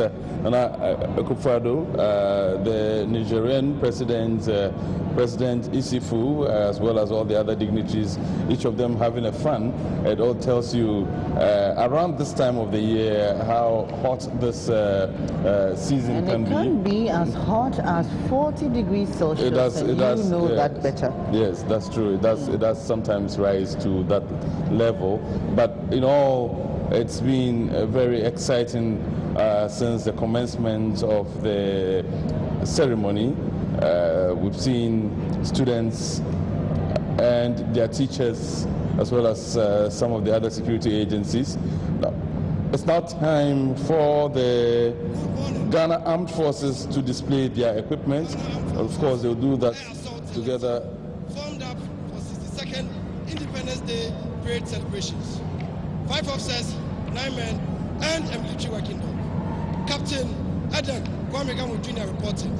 Akufo-Addo, the Nigerian President, President Isifu, as well as all the other dignitaries, each of them having a fun. It all tells you around this time of the year how hot this season can be. And it can be as hot as 40 degrees Celsius, it does, and yes, you know that better. Yes, that's true. It does sometimes rise to that level. But in all, it's been very exciting since the commencement of the ceremony. We've seen students and their teachers, as well as some of the other security agencies. Now, It's now time for the Ghana Armed Forces to display their equipment. Of course, they'll do that together. Formed up for 62nd Independence Day parade celebrations. 5 officers, 9 men, and a military working dog. Captain Adam Kwame Gamu Jr. reporting.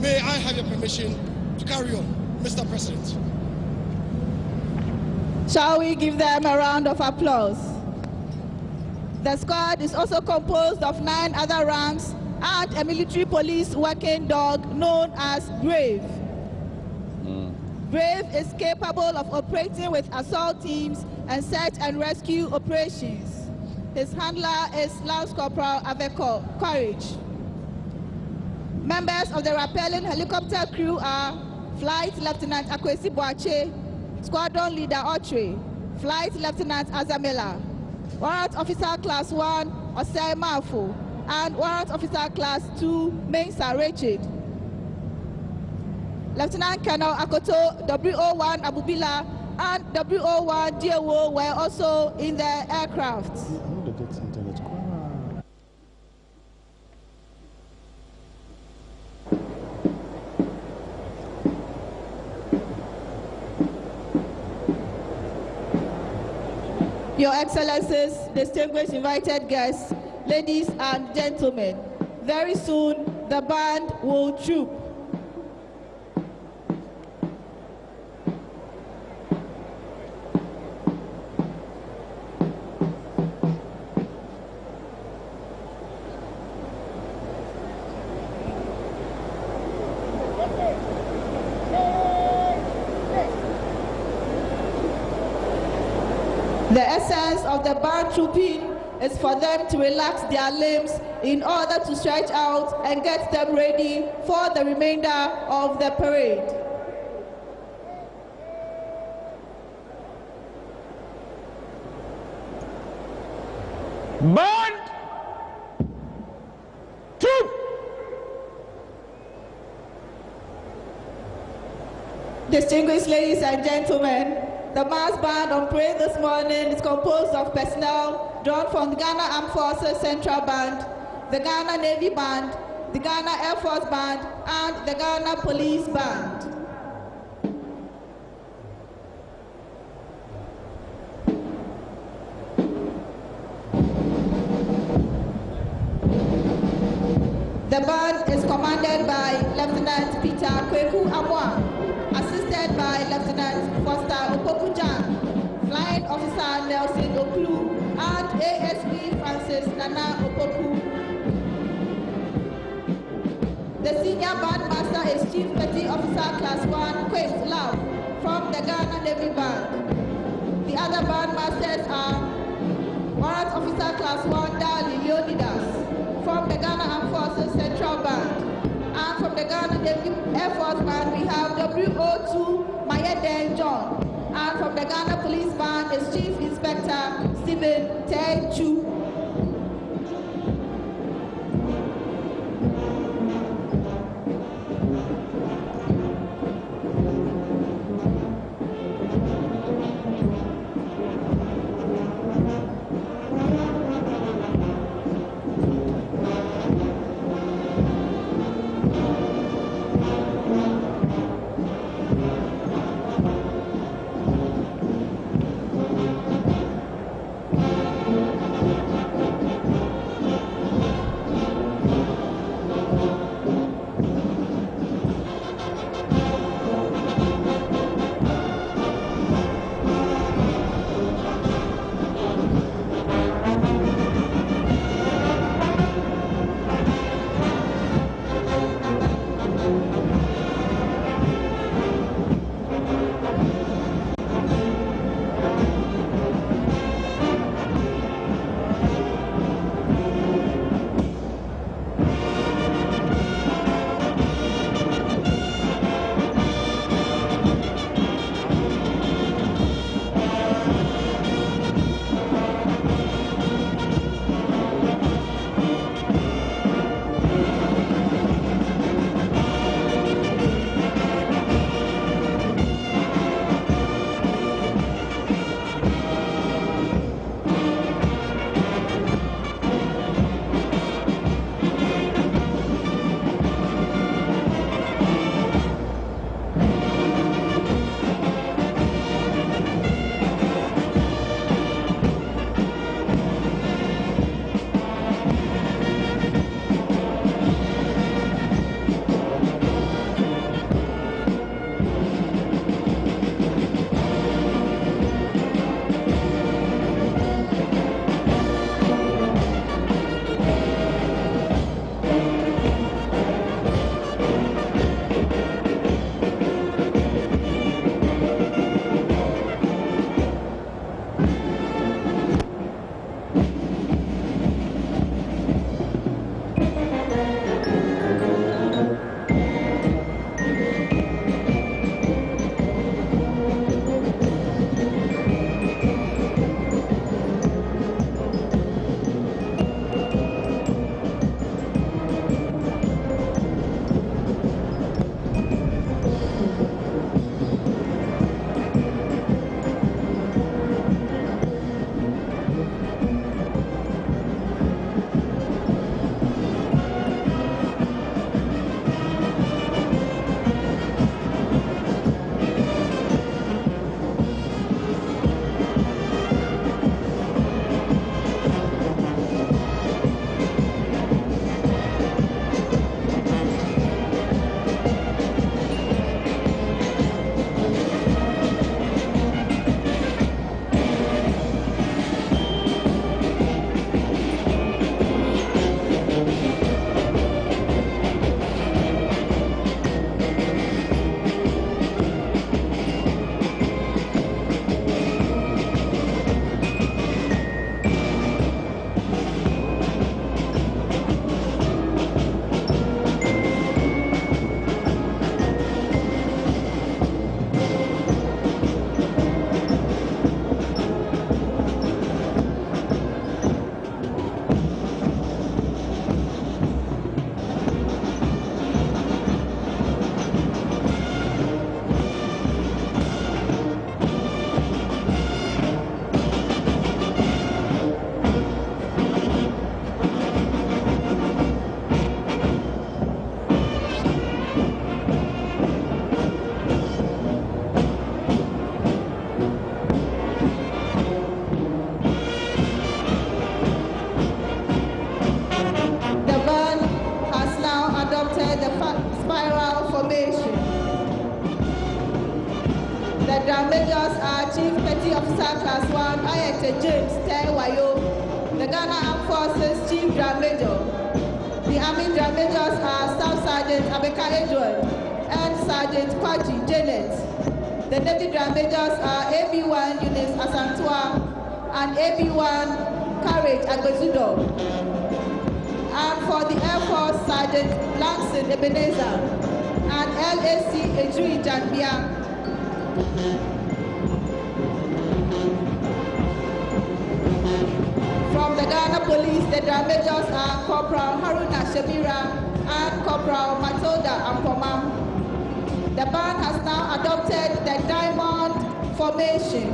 May I have your permission to carry on, Mr. President? Shall we give them a round of applause? The squad is also composed of 9 other ranks and a military police working dog known as Brave. Brave is capable of operating with assault teams and search and rescue operations. His handler is Lance Corporal Aveko Courage. Members of the rappelling helicopter crew are Flight Lieutenant Akwesi Boache, Squadron Leader Otre, Flight Lieutenant Azamela, Warrant Officer Class 1 Osei Mafo, and Warrant Officer Class 2 Mensa Richard. Lieutenant Colonel Akoto WO1 Abubila and WO1 Diewo were also in the aircraft. Your Excellencies, distinguished invited guests, ladies and gentlemen, very soon the band will troop. The essence of the band trooping is for them to relax their limbs in order to stretch out and get them ready for the remainder of the parade. Band troop. Distinguished ladies and gentlemen, the mass band on parade this morning is composed of personnel drawn from the Ghana Armed Forces Central Band, the Ghana Navy Band, the Ghana Air Force Band, and the Ghana Police Band. The band is commanded by Lieutenant Peter Kweku Amwa, assisted by Lieutenant Foster Opoku-Jan, Flying Officer Nelson Oklu, and ASB Francis Nana Opoku. The senior band master is Chief Petty Officer Class 1 Quest Love from the Ghana Navy Band. The other band masters are Warrant Officer Class 1 Dali Leonidas from the Ghana Armed Forces Central Band. And from the Ghana Navy Air Force Band, we have WO2 Mayeden John. And from the Ghana Police Band is Chief Inspector Stephen Techu. majors are Chief Petty Officer Class 1, Ayete James Tewayo, the Ghana Armed Forces Chief Drum Major. The Army Drum Majors are Staff Sergeant Abeka Edwin and Sergeant Kwaji Janet. The Navy Drum Majors are AB1 Eunice Asantua and AB1 Courage Agbezudo. And for the Air Force, Sergeant Langston Ebenezer and LAC Ejui Janbia. From the Ghana Police, the Drum Majors are Corporal Haruna Shabira and Corporal Matilda Ampoma. The band has now adopted the diamond formation.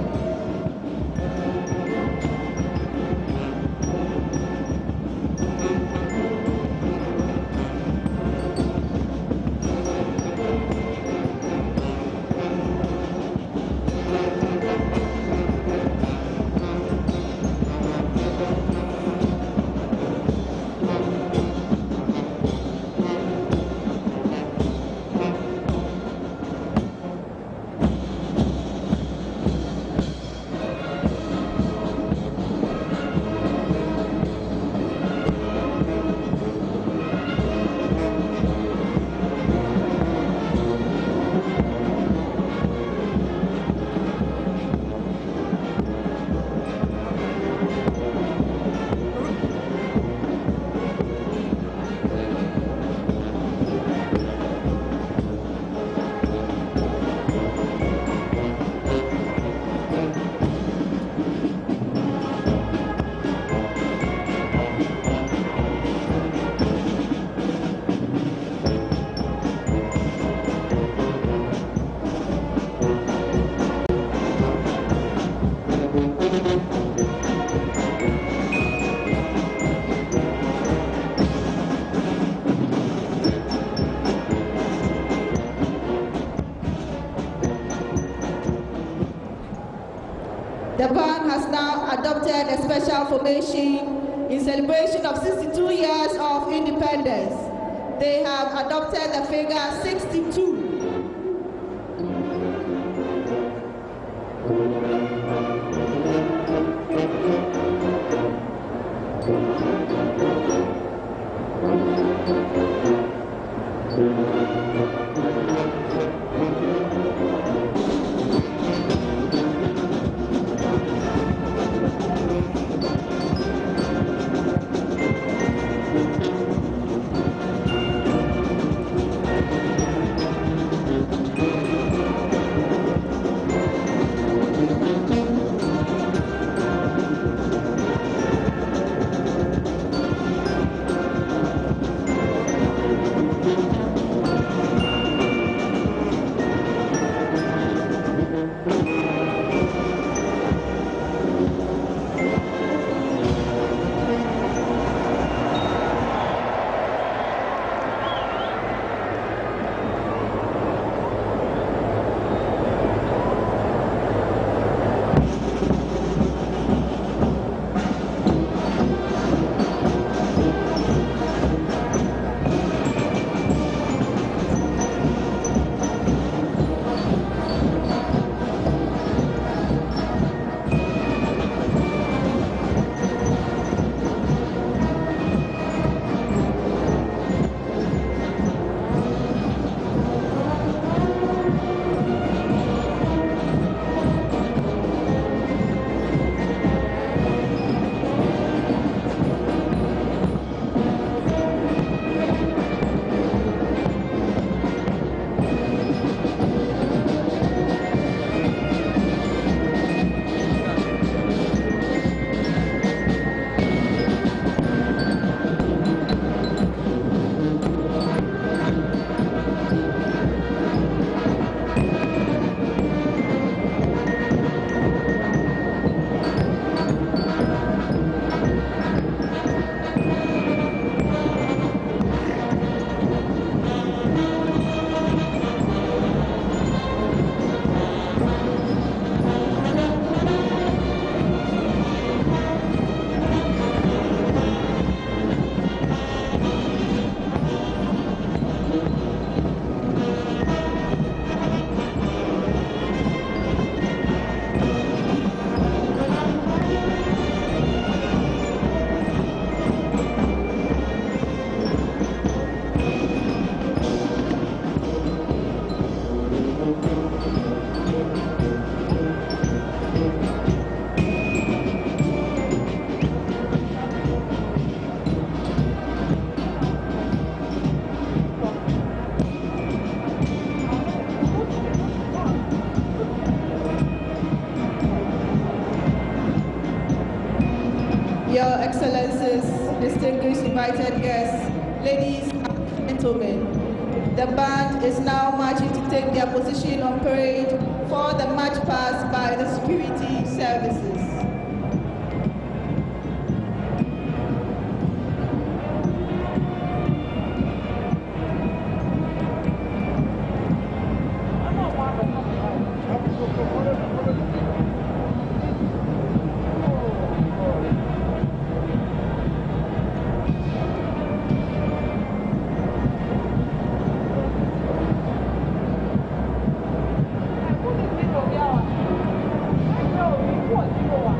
The band has now adopted a special formation in celebration of 62 years of independence. They have adopted the figure 62. Excellencies, distinguished invited guests, ladies and gentlemen, the band is now marching to take their position on parade for the march past by the security services. Thank you.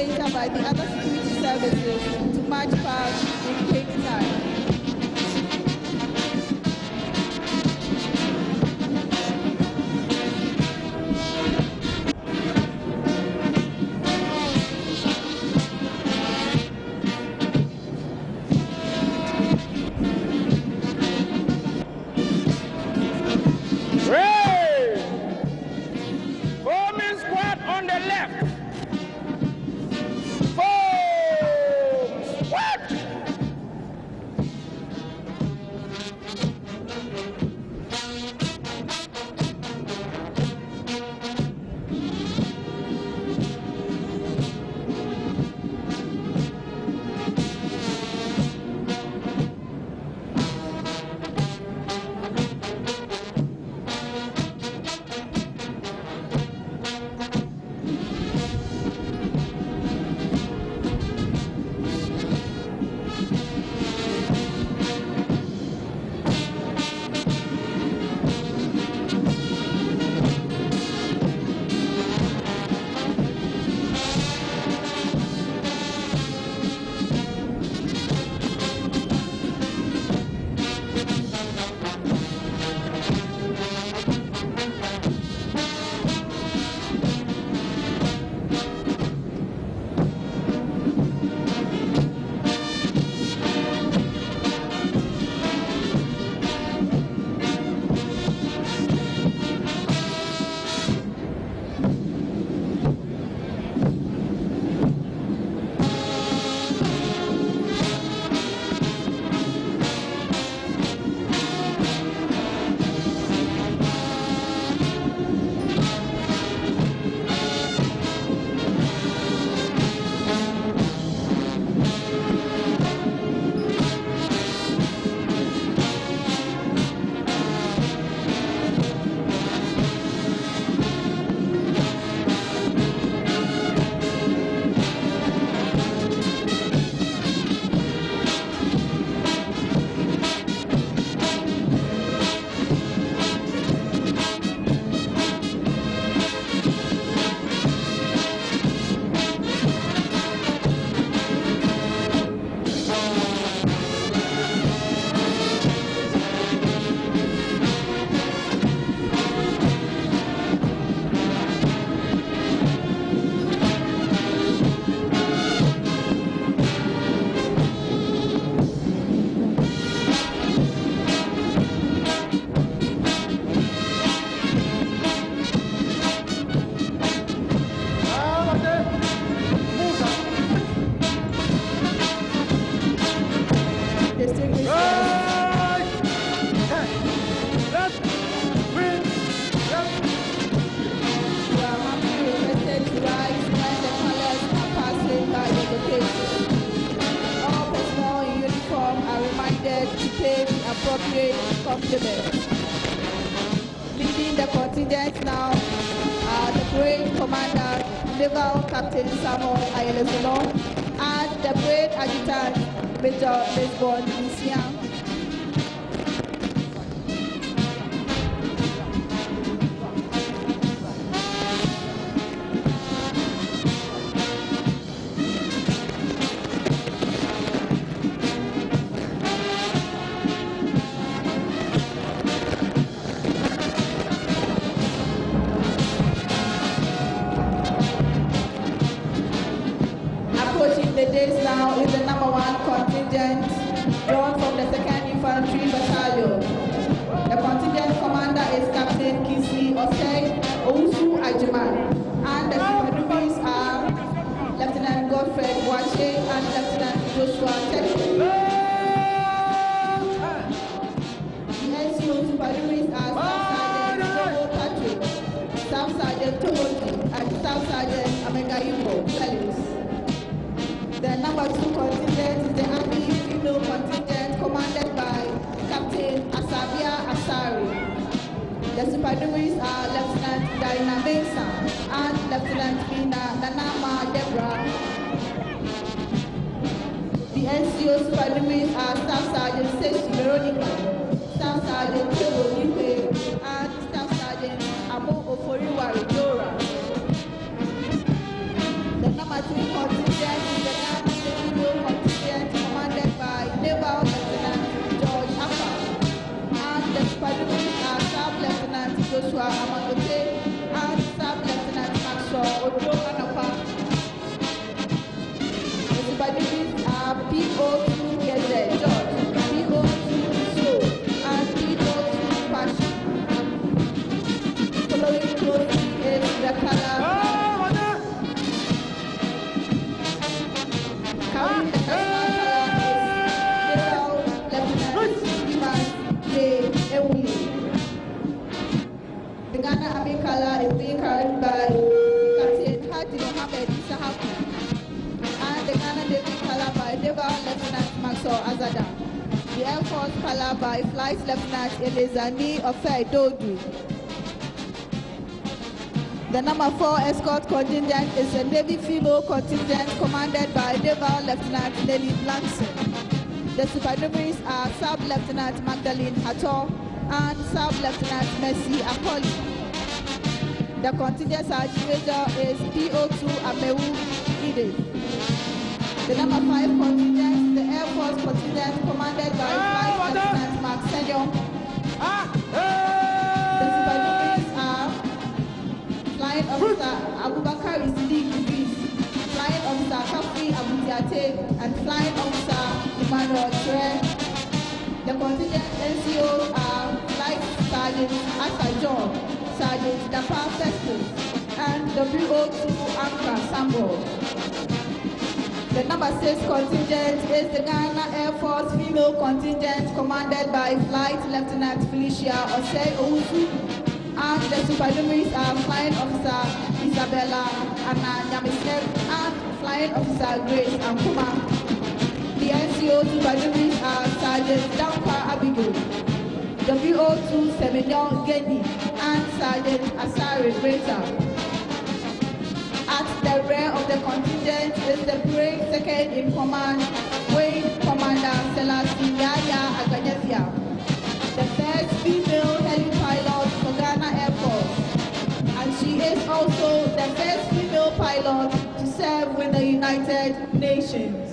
later by the other security services to march past in quick time. appropriate compliments. Leading the contingent now are the parade commander, Naval Captain Samuel Ayelezono, and the parade adjutant, Major Lisbon Isiang. The days now is the #1 contingent drawn from the 2nd Infantry Battalion. The contingent commander is Captain Kisi Osei Ousu Ajiman, and the supernumerals are Lieutenant Godfrey Wache and Lieutenant Joshua Teku. The NCO supernumerals are Staff Sergeant Tomo Patrick, Staff Sergeant Timothy, and Staff Sergeant Amegayuko Felix. The #2 contingent is the Army Female Contingent commanded by Captain Asabia Asari. The supernumeraries are Lieutenant Diana Mesa and Lieutenant Ina Nanama Deborah. The NCO supernumeraries are Staff Sergeant Seshi Veronica, Staff Sergeant Tebo Nipe, and Staff Sergeant Amo Oforiwari Dora. The #3 contingent Amanote, and Sub Lieutenant Maxwell Ojo Anapa. The supervisors are PO2 Geze George, PO2 So, and PO2 Pashi. Following closely is the color. Carrying the national color is Lieutenant J. Ewi. The Ghana Army color is being carried by Captain Hadi Mohammed Isahaku, and the Ghana Navy color by Naval Lieutenant Maxwell Azada. The Air Force color by Flight Lieutenant Elizani Ofe Dodu. The number 4 escort contingent is a Navy female contingent commanded by Naval Lieutenant Nelly Blankson. The supernumeraries are Sub-Lieutenant Magdalene Hator and Sub-Lieutenant Mercy Akoli. The contingent sergeant major is PO2 Amewu Edith. The number 5 contingent, the Air Force contingent commanded by Flight Lieutenant Mark Senyo. The supernumeraries are Flying Officer Abubakar Isidik Idris, Flying Officer Kafri Abutiate, and Flying Officer Emmanuel Tre. The contingent NCOs are Flight Sergeant Asa John, Sergeant Dapa Festus, and WO2 Anka Sambo. The number 6 contingent is the Ghana Air Force female contingent commanded by Flight Lieutenant Felicia Osei Owusu, and the supernumeraries are Flying Officer Isabella Anna Nyamisek and Flying Officer Grace Ankuma. The NCO supernumeraries are Sergeant Dampa Abigail, WO2 Semenyon Gedi, and Sergeant Asari Greta. At the rear of the contingent is the parade second in command, Wing Commander Selassie Yaya Aganyefia, the first female heli-pilot for Ghana Air Force, and she is also the first female pilot to serve with the United Nations.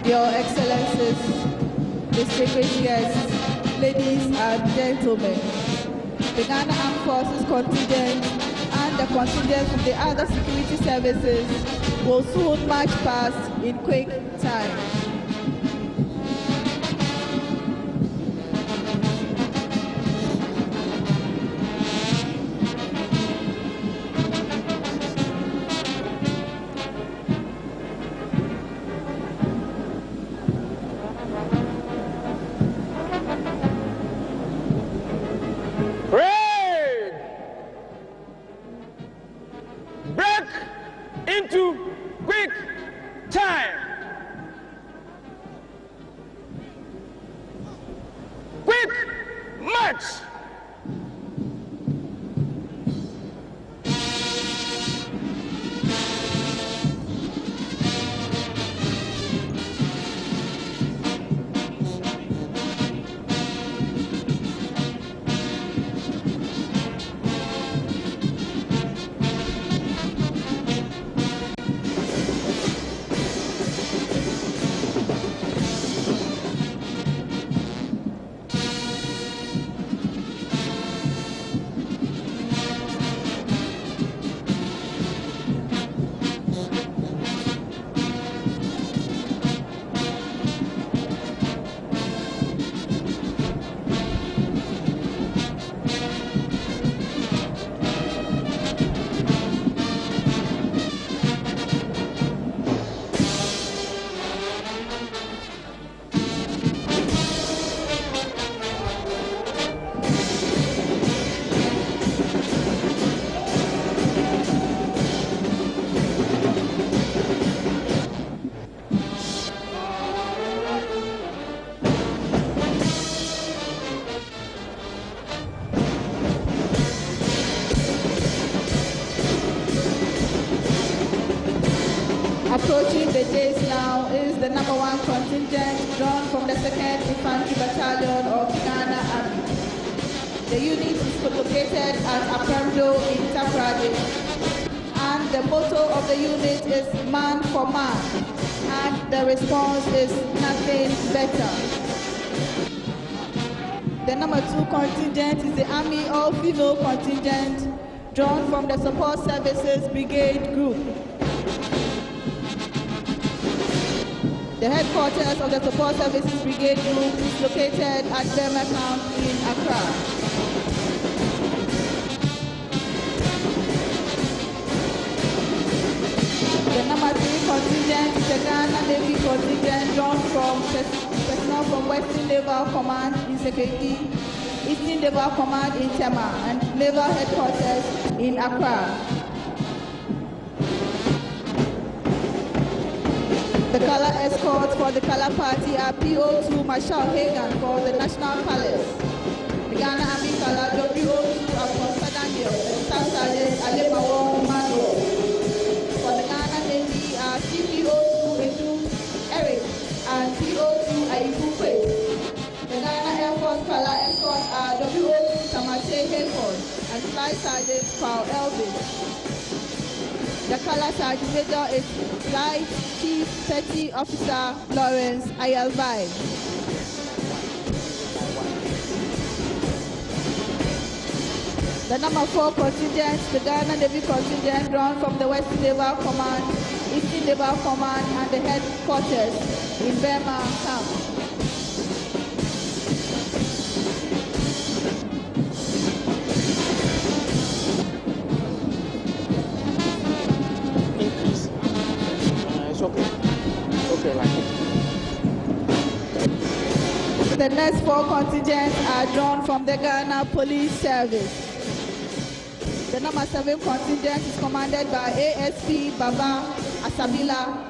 Your Excellencies, distinguished guests, ladies and gentlemen, the Ghana Armed Forces contingent and the contingents of the other security services will soon march past in quick time. March! Approaching the dais now is the number 1 contingent drawn from the 2nd Infantry Battalion of Ghana Army. The unit is located at Apremdo in Takoradi, and the motto of the unit is man for man, and the response is nothing better. The number 2 contingent is the Army all-female contingent drawn from the Support Services Brigade Group. The headquarters of the Support Services Brigade Group is located at Burma Camp in Accra. The number 3 contingent is the Ghana Navy contingent drawn from personnel from Western Naval Command in Sekeki, Eastern Naval Command in Tema, and Naval Headquarters in Accra. The color escorts for the color party are PO2 Marshal Hagan for the National Palace. The Ghana Army color WO2 Apostle Daniel and Staff Sergeant Alebawo Mano. For the Ghana Navy are CPO2 Edu Eric and PO2 Aifupe. The Ghana Air Force color escorts are WO2 Tamate Hayford and Flight Sergeant Paul Elvis. The color sergeant major is Flight Chief Petty Officer Lawrence Ayalvai. The number 4 contingent, the Ghana Navy contingent drawn from the Western Naval Command, Eastern Naval Command, and the headquarters in Burma Camp. The next 4 contingents are drawn from the Ghana Police Service. The number 7 contingent is commanded by ASP Baba Asabila,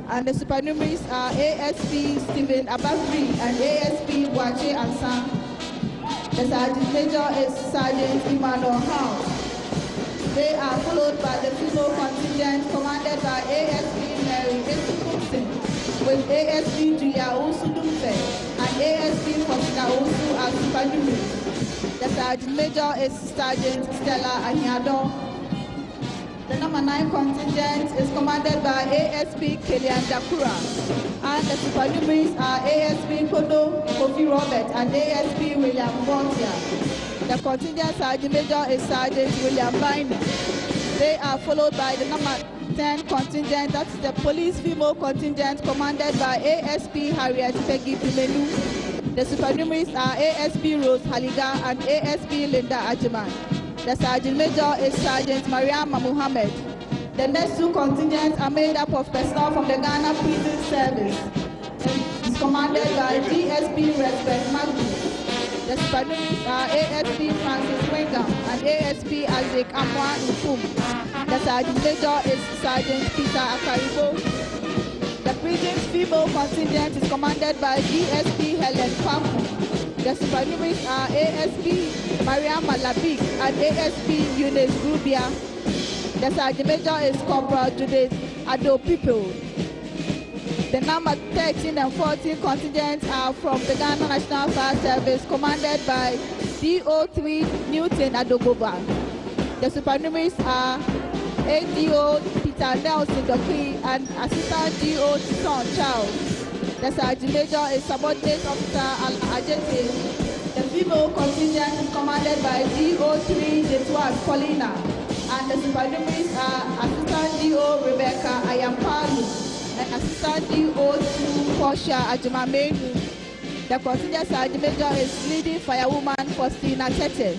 and the supernumeraries are ASP Stephen Abafri and ASP Wache Ansang. The sergeant major is Sergeant Emmanuel House. They are followed by the female contingent commanded by ASP Mary Esukumsin, with ASP Julia Usudumfe and ASP Foster Usu as supernumerary. The sergeant major is Sergeant Stella Anyado. The number 9 contingent is commanded by ASP Kilian Dakura, and the supernumeraries are ASP Kodo Kofi Robert and ASP William Bontia. The contingent sergeant major is Sergeant William Biner. They are followed by the number 10 contingent, that's the police female contingent commanded by ASP Harriet Peggy Pimenu. The supernumeraries are ASP Rose Haliga and ASP Linda Ajiman. The sergeant major is Sergeant Mariama Muhammad. The next 2 contingents are made up of personnel from the Ghana Prison Service. It's commanded by DSP Respect Magnus. The supernumeraries are ASP Francis Wingam and ASP Isaac Amwa Nufum. The sergeant major is Sergeant Peter Akaribo. The prison's female contingent is commanded by DSP Helen Pampu. The The supernumeraries are ASP Mariam Malabik and ASP Eunice Grubia. The sergeant major is Corporal Judith Ado People. The number 13 and 14 contingents are from the Ghana National Fire Service, commanded by DO3 Newton Adogoba. The supernumeraries are ADO Peter Nelson Dokri and Assistant DO Son Charles. The sergeant major is subordinate officer Ala Ajete. The female contingent is commanded by DO3 Jetwas Paulina. And the supernumeraries are Assistant DO Rebecca Ayampalu and Assistant DO2 Portia Ajumamenu. The contingent sergeant major is leading firewoman Faustina Tete.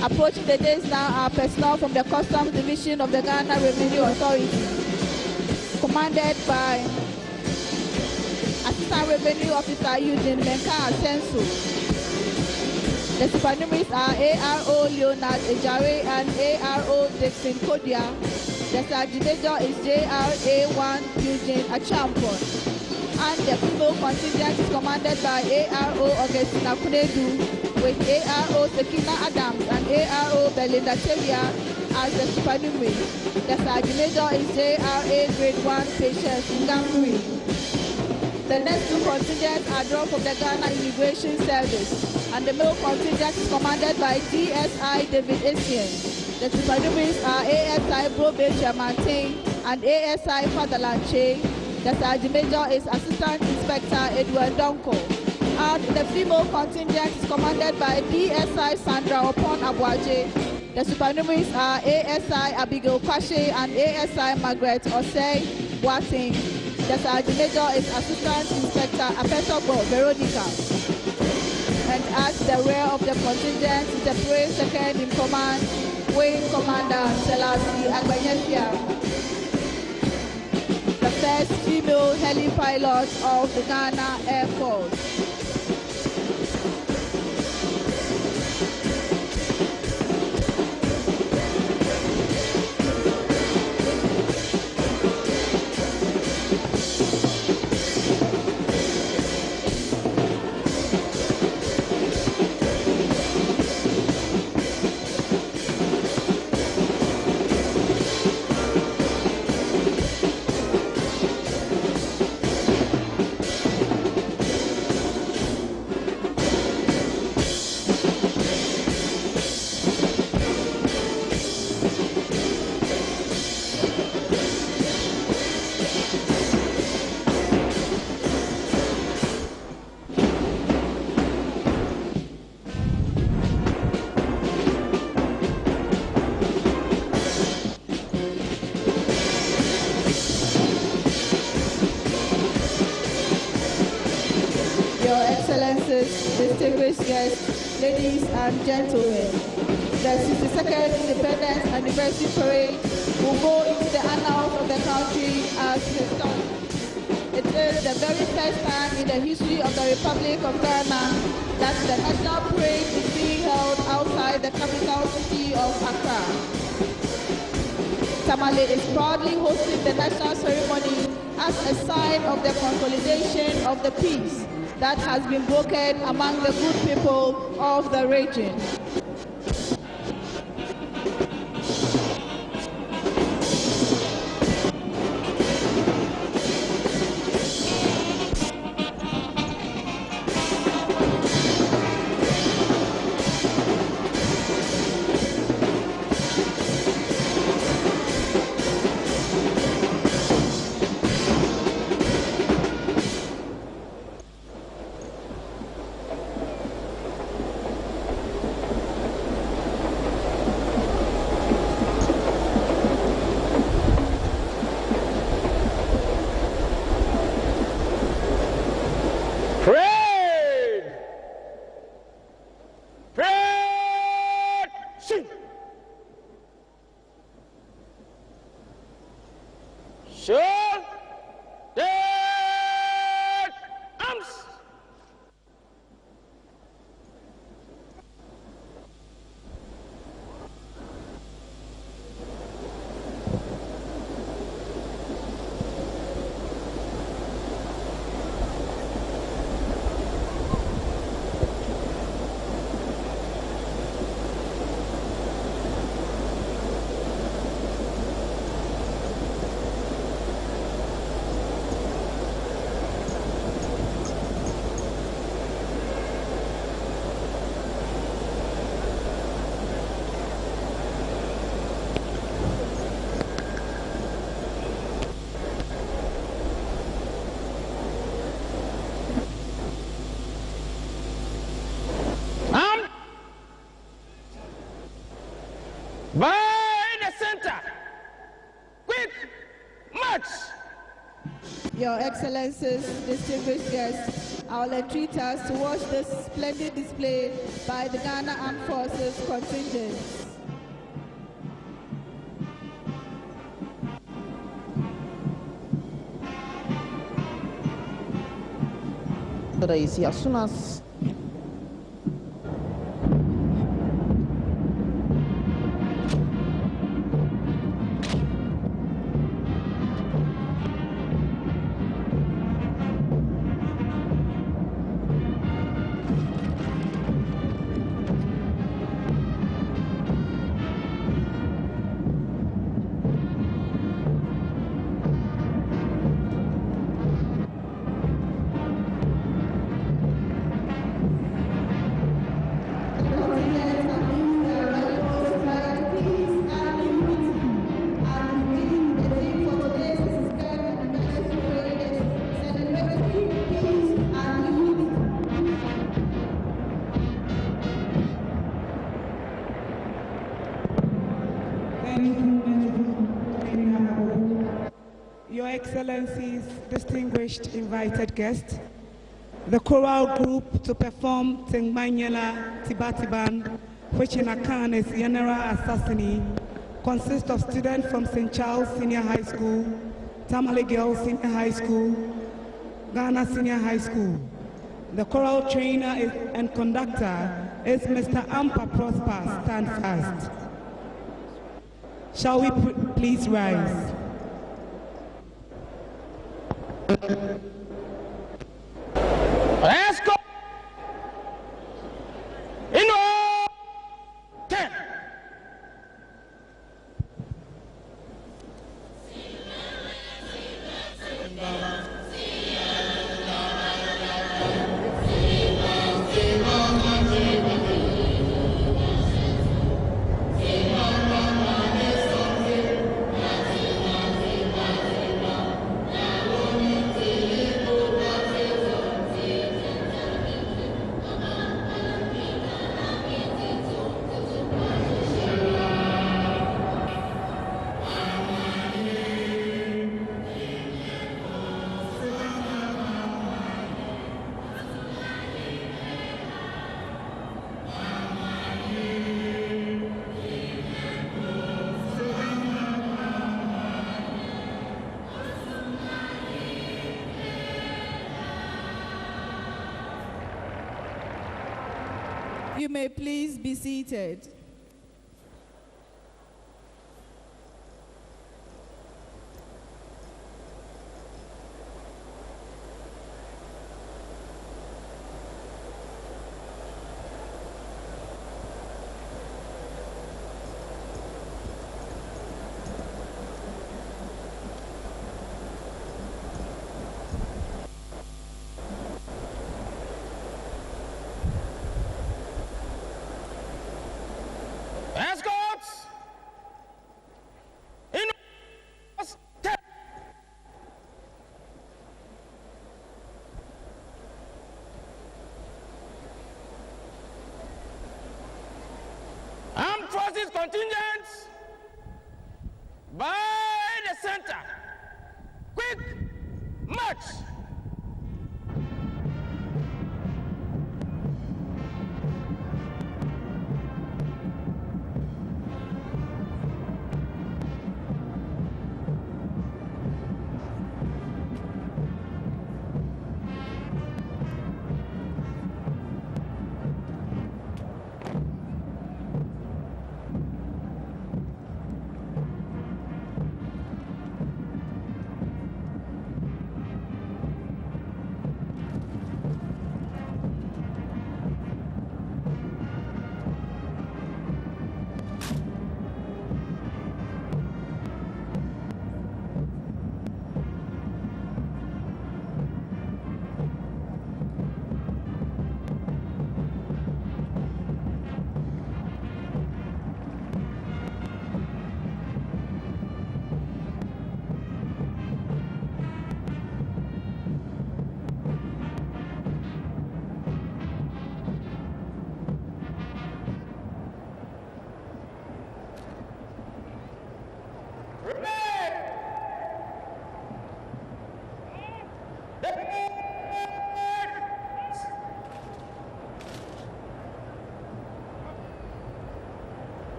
Approaching the days now are personnel from the Customs Division of the Ghana Revenue Authority, commanded by Assistant Revenue Officer Eugene Menka Asensu. The supernumeraries are ARO Leonard Ejare and ARO Dixon Kodia. The sergeant major is JRA1 Eugene Achampon. And the female contingent is commanded by ARO Augustina Kunedu with ARO Sekina Adams and ARO Belinda Tevia as the supernumerary. The sergeant major is JRA Grade 1 Patience Ngambri. The next two contingents are drawn from the Ghana Immigration Service, and the male contingent is commanded by DSI David Essien. The supernumeraries are ASI Brobe Chamantin and ASI Fatherland Che. The sergeant major is Assistant Inspector Edward Donko. And the female contingent is commanded by DSI Sandra Opon Abuaje. The supernumeraries are ASI Abigail Kwashe and ASI Margaret Osei Boating. The sergeant major is Assistant Inspector Apetobo Veronica. And at the rear of the contingent is the parade second in command, Wing Commander Selassie Agbanyefia, the first female heli pilot of the Ghana Air Force. Distinguished guests, ladies and gentlemen, the 62nd Independence Anniversary Parade will go into the annals of the country as historic. It is the very first time in the history of the Republic of Ghana that the national parade is being held outside the capital city of Accra. Tamale is proudly hosting the national ceremony as a sign of the consolidation of the peace that has been broken among the good people of the region. Your Excellencies, distinguished guests, I will entreat us to watch this splendid display by the Ghana Armed Forces contingent. So that you see, as soon as Your Excellencies, distinguished invited guests, the choral group to perform Tengmanyela Tibatiban, which in Akan is Yanara Assassini, consists of students from St. Charles Senior High School, Tamale Girls Senior High School, Ghana Senior High School. The choral trainer and conductor is Mr. Ampa Prosper. Stand fast. Shall we please rise? Let's go. In 10. You may please be seated. Escorts. In 10. Armed Forces contingents by the center. Quick march.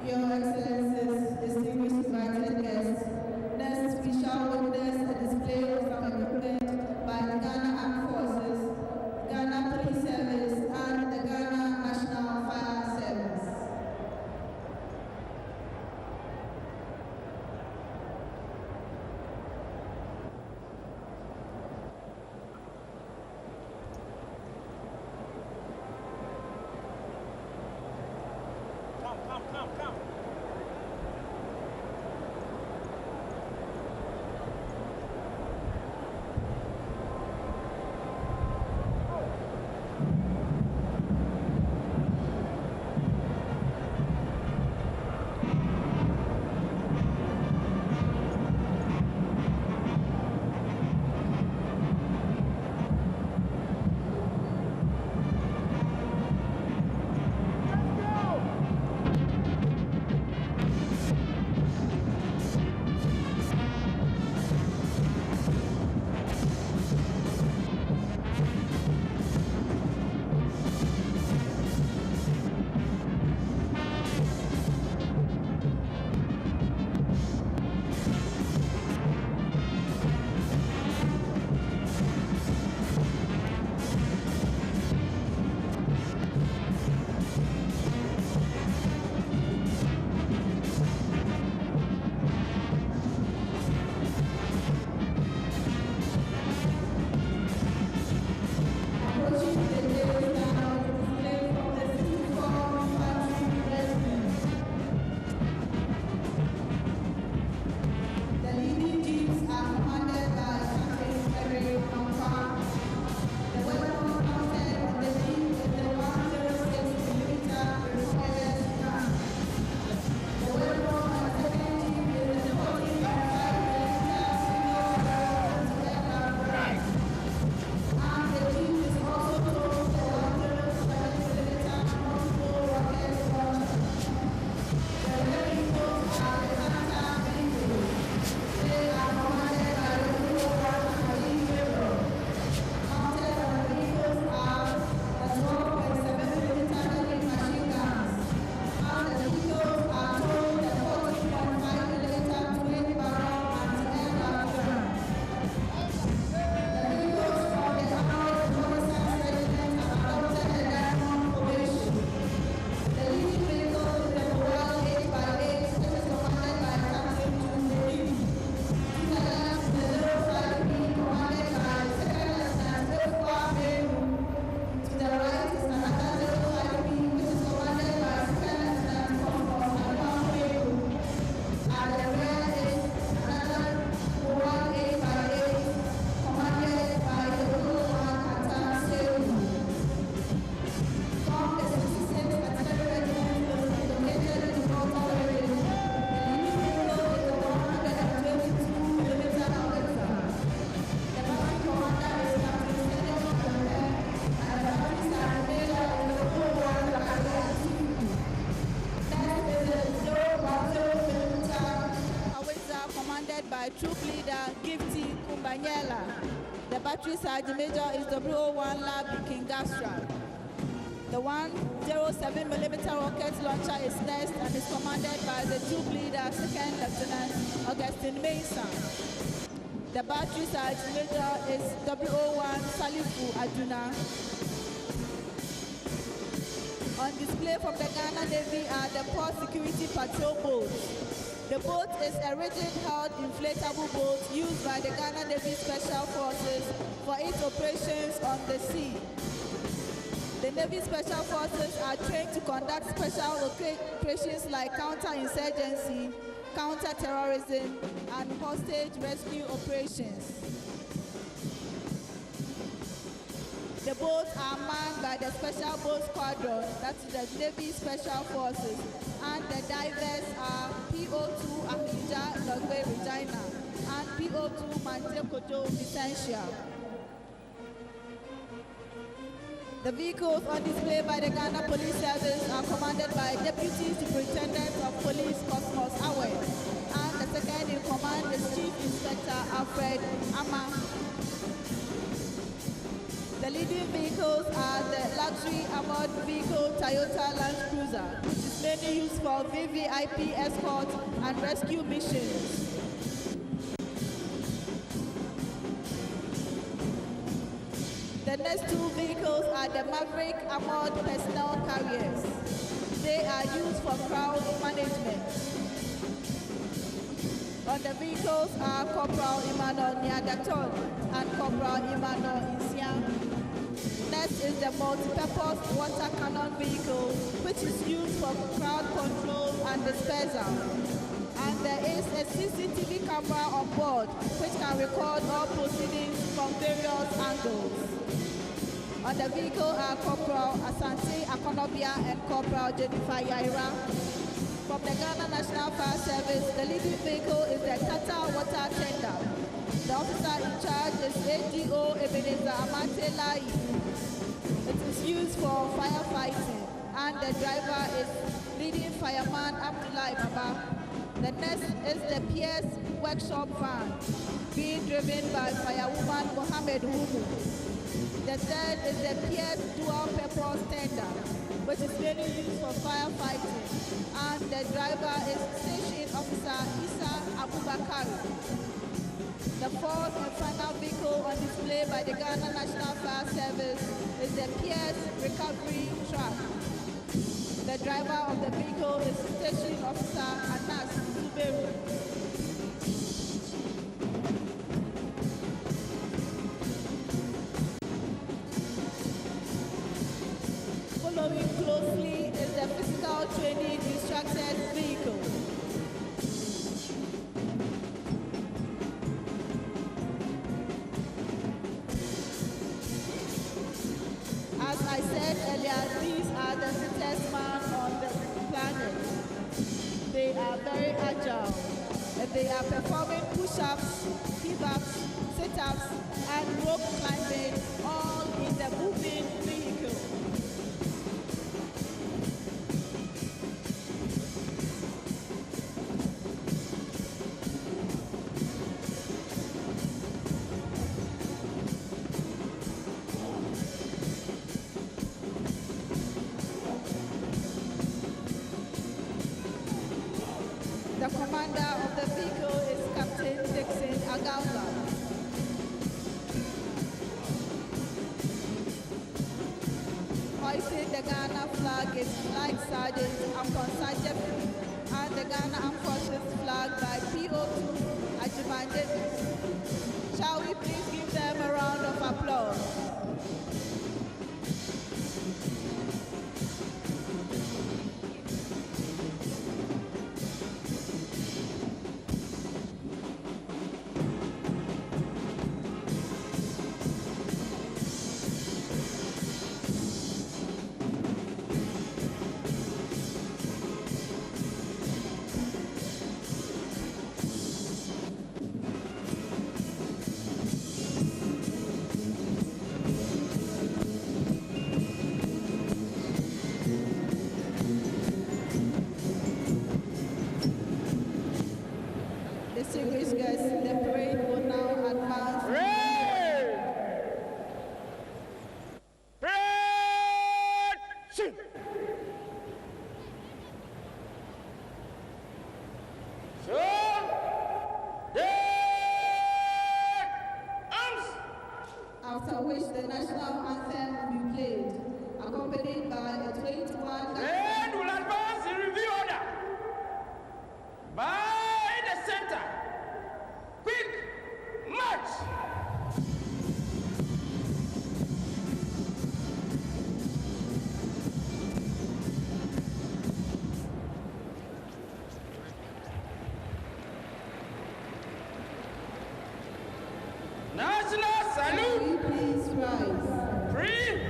Your Excellencies, distinguished invited guests, next we shall witness a display of some equipment by the Ghana Armed Forces, Ghana Police Service, and the Ghana National Fire Service. Come. The battery sergeant major is W01 Lab Kingastra. The 107mm rocket launcher is next and is commanded by the troop leader, 2nd Lieutenant Augustine Mensah. The battery sergeant major is W01 Salifu Aduna. On display from the Ghana Navy are the port security patrol boats. The boat is a rigid-held inflatable boat used by the Ghana Navy Special Forces for its operations on the sea. The Navy Special Forces are trained to conduct special operations like counter-insurgency, counter-terrorism, and hostage rescue operations. The boats are manned by the Special Boat Squadron, that's the Navy Special Forces, and the divers are PO2 Ahija Logbe Regina and PO2 Mante Kojo Vicentia. The vehicles on display by the Ghana Police Service are commanded by Deputy Superintendent of Police Cosmos Awe, and the second in command is Chief Inspector Alfred Ama. vehicles are the luxury armored vehicle Toyota Land Cruiser, which is mainly used for VVIP escort and rescue missions. The next two vehicles are the Maverick armored personnel carriers. They are used for crowd management. On the vehicles are Corporal Emmanuel Niadaton and Corporal Emmanuel Insiang. Next is the multi-purpose water cannon vehicle, which is used for crowd control and dispersal. And there is a CCTV camera on board, which can record all proceedings from various angles. On the vehicle are Corporal Asante Akonobia and Corporal Jennifer Yaira. From the Ghana National Fire Service, the leading vehicle is the Tata Water Tender. The officer in charge is ADO Ebenezer Amate Lai. It is used for firefighting, and the driver is leading fireman Abdullah Baba. The next is the PS workshop van, being driven by firewoman Mohammed Humu. The third is the PS dual purpose tender, which is mainly used for firefighting, and the driver is Station Officer Isa Abubakar. The fourth and final vehicle on display by the Ghana National Fire Service is the PS recovery truck. The driver of the vehicle is Station Officer Anas Suberu. Following closely is the physical training instructors vehicle. As I said earlier, these are the fittest man on the planet. They are very agile, and they are performing push-ups, give-ups, sit-ups, and rope climbing, all in the moving vehicle. The commander of the vehicle is Captain Dixon Agamba. Hoisting the Ghana flag is Flag Sergeant Ampon Sajepi, and the Ghana Armed Forces flag by PO2 Ajiman Davis. Shall we please give them a round of applause? Distinguished guests, the parade will now advance. Parade! Parade! Shoot! So, dead arms! After which the national anthem will be played, accompanied by a 21. Parade will advance in review order. By the center. Quick march! National salute! Please rise. Present!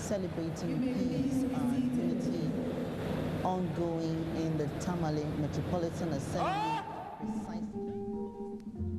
celebrating peace and unity ongoing in the Tamale Metropolitan Assembly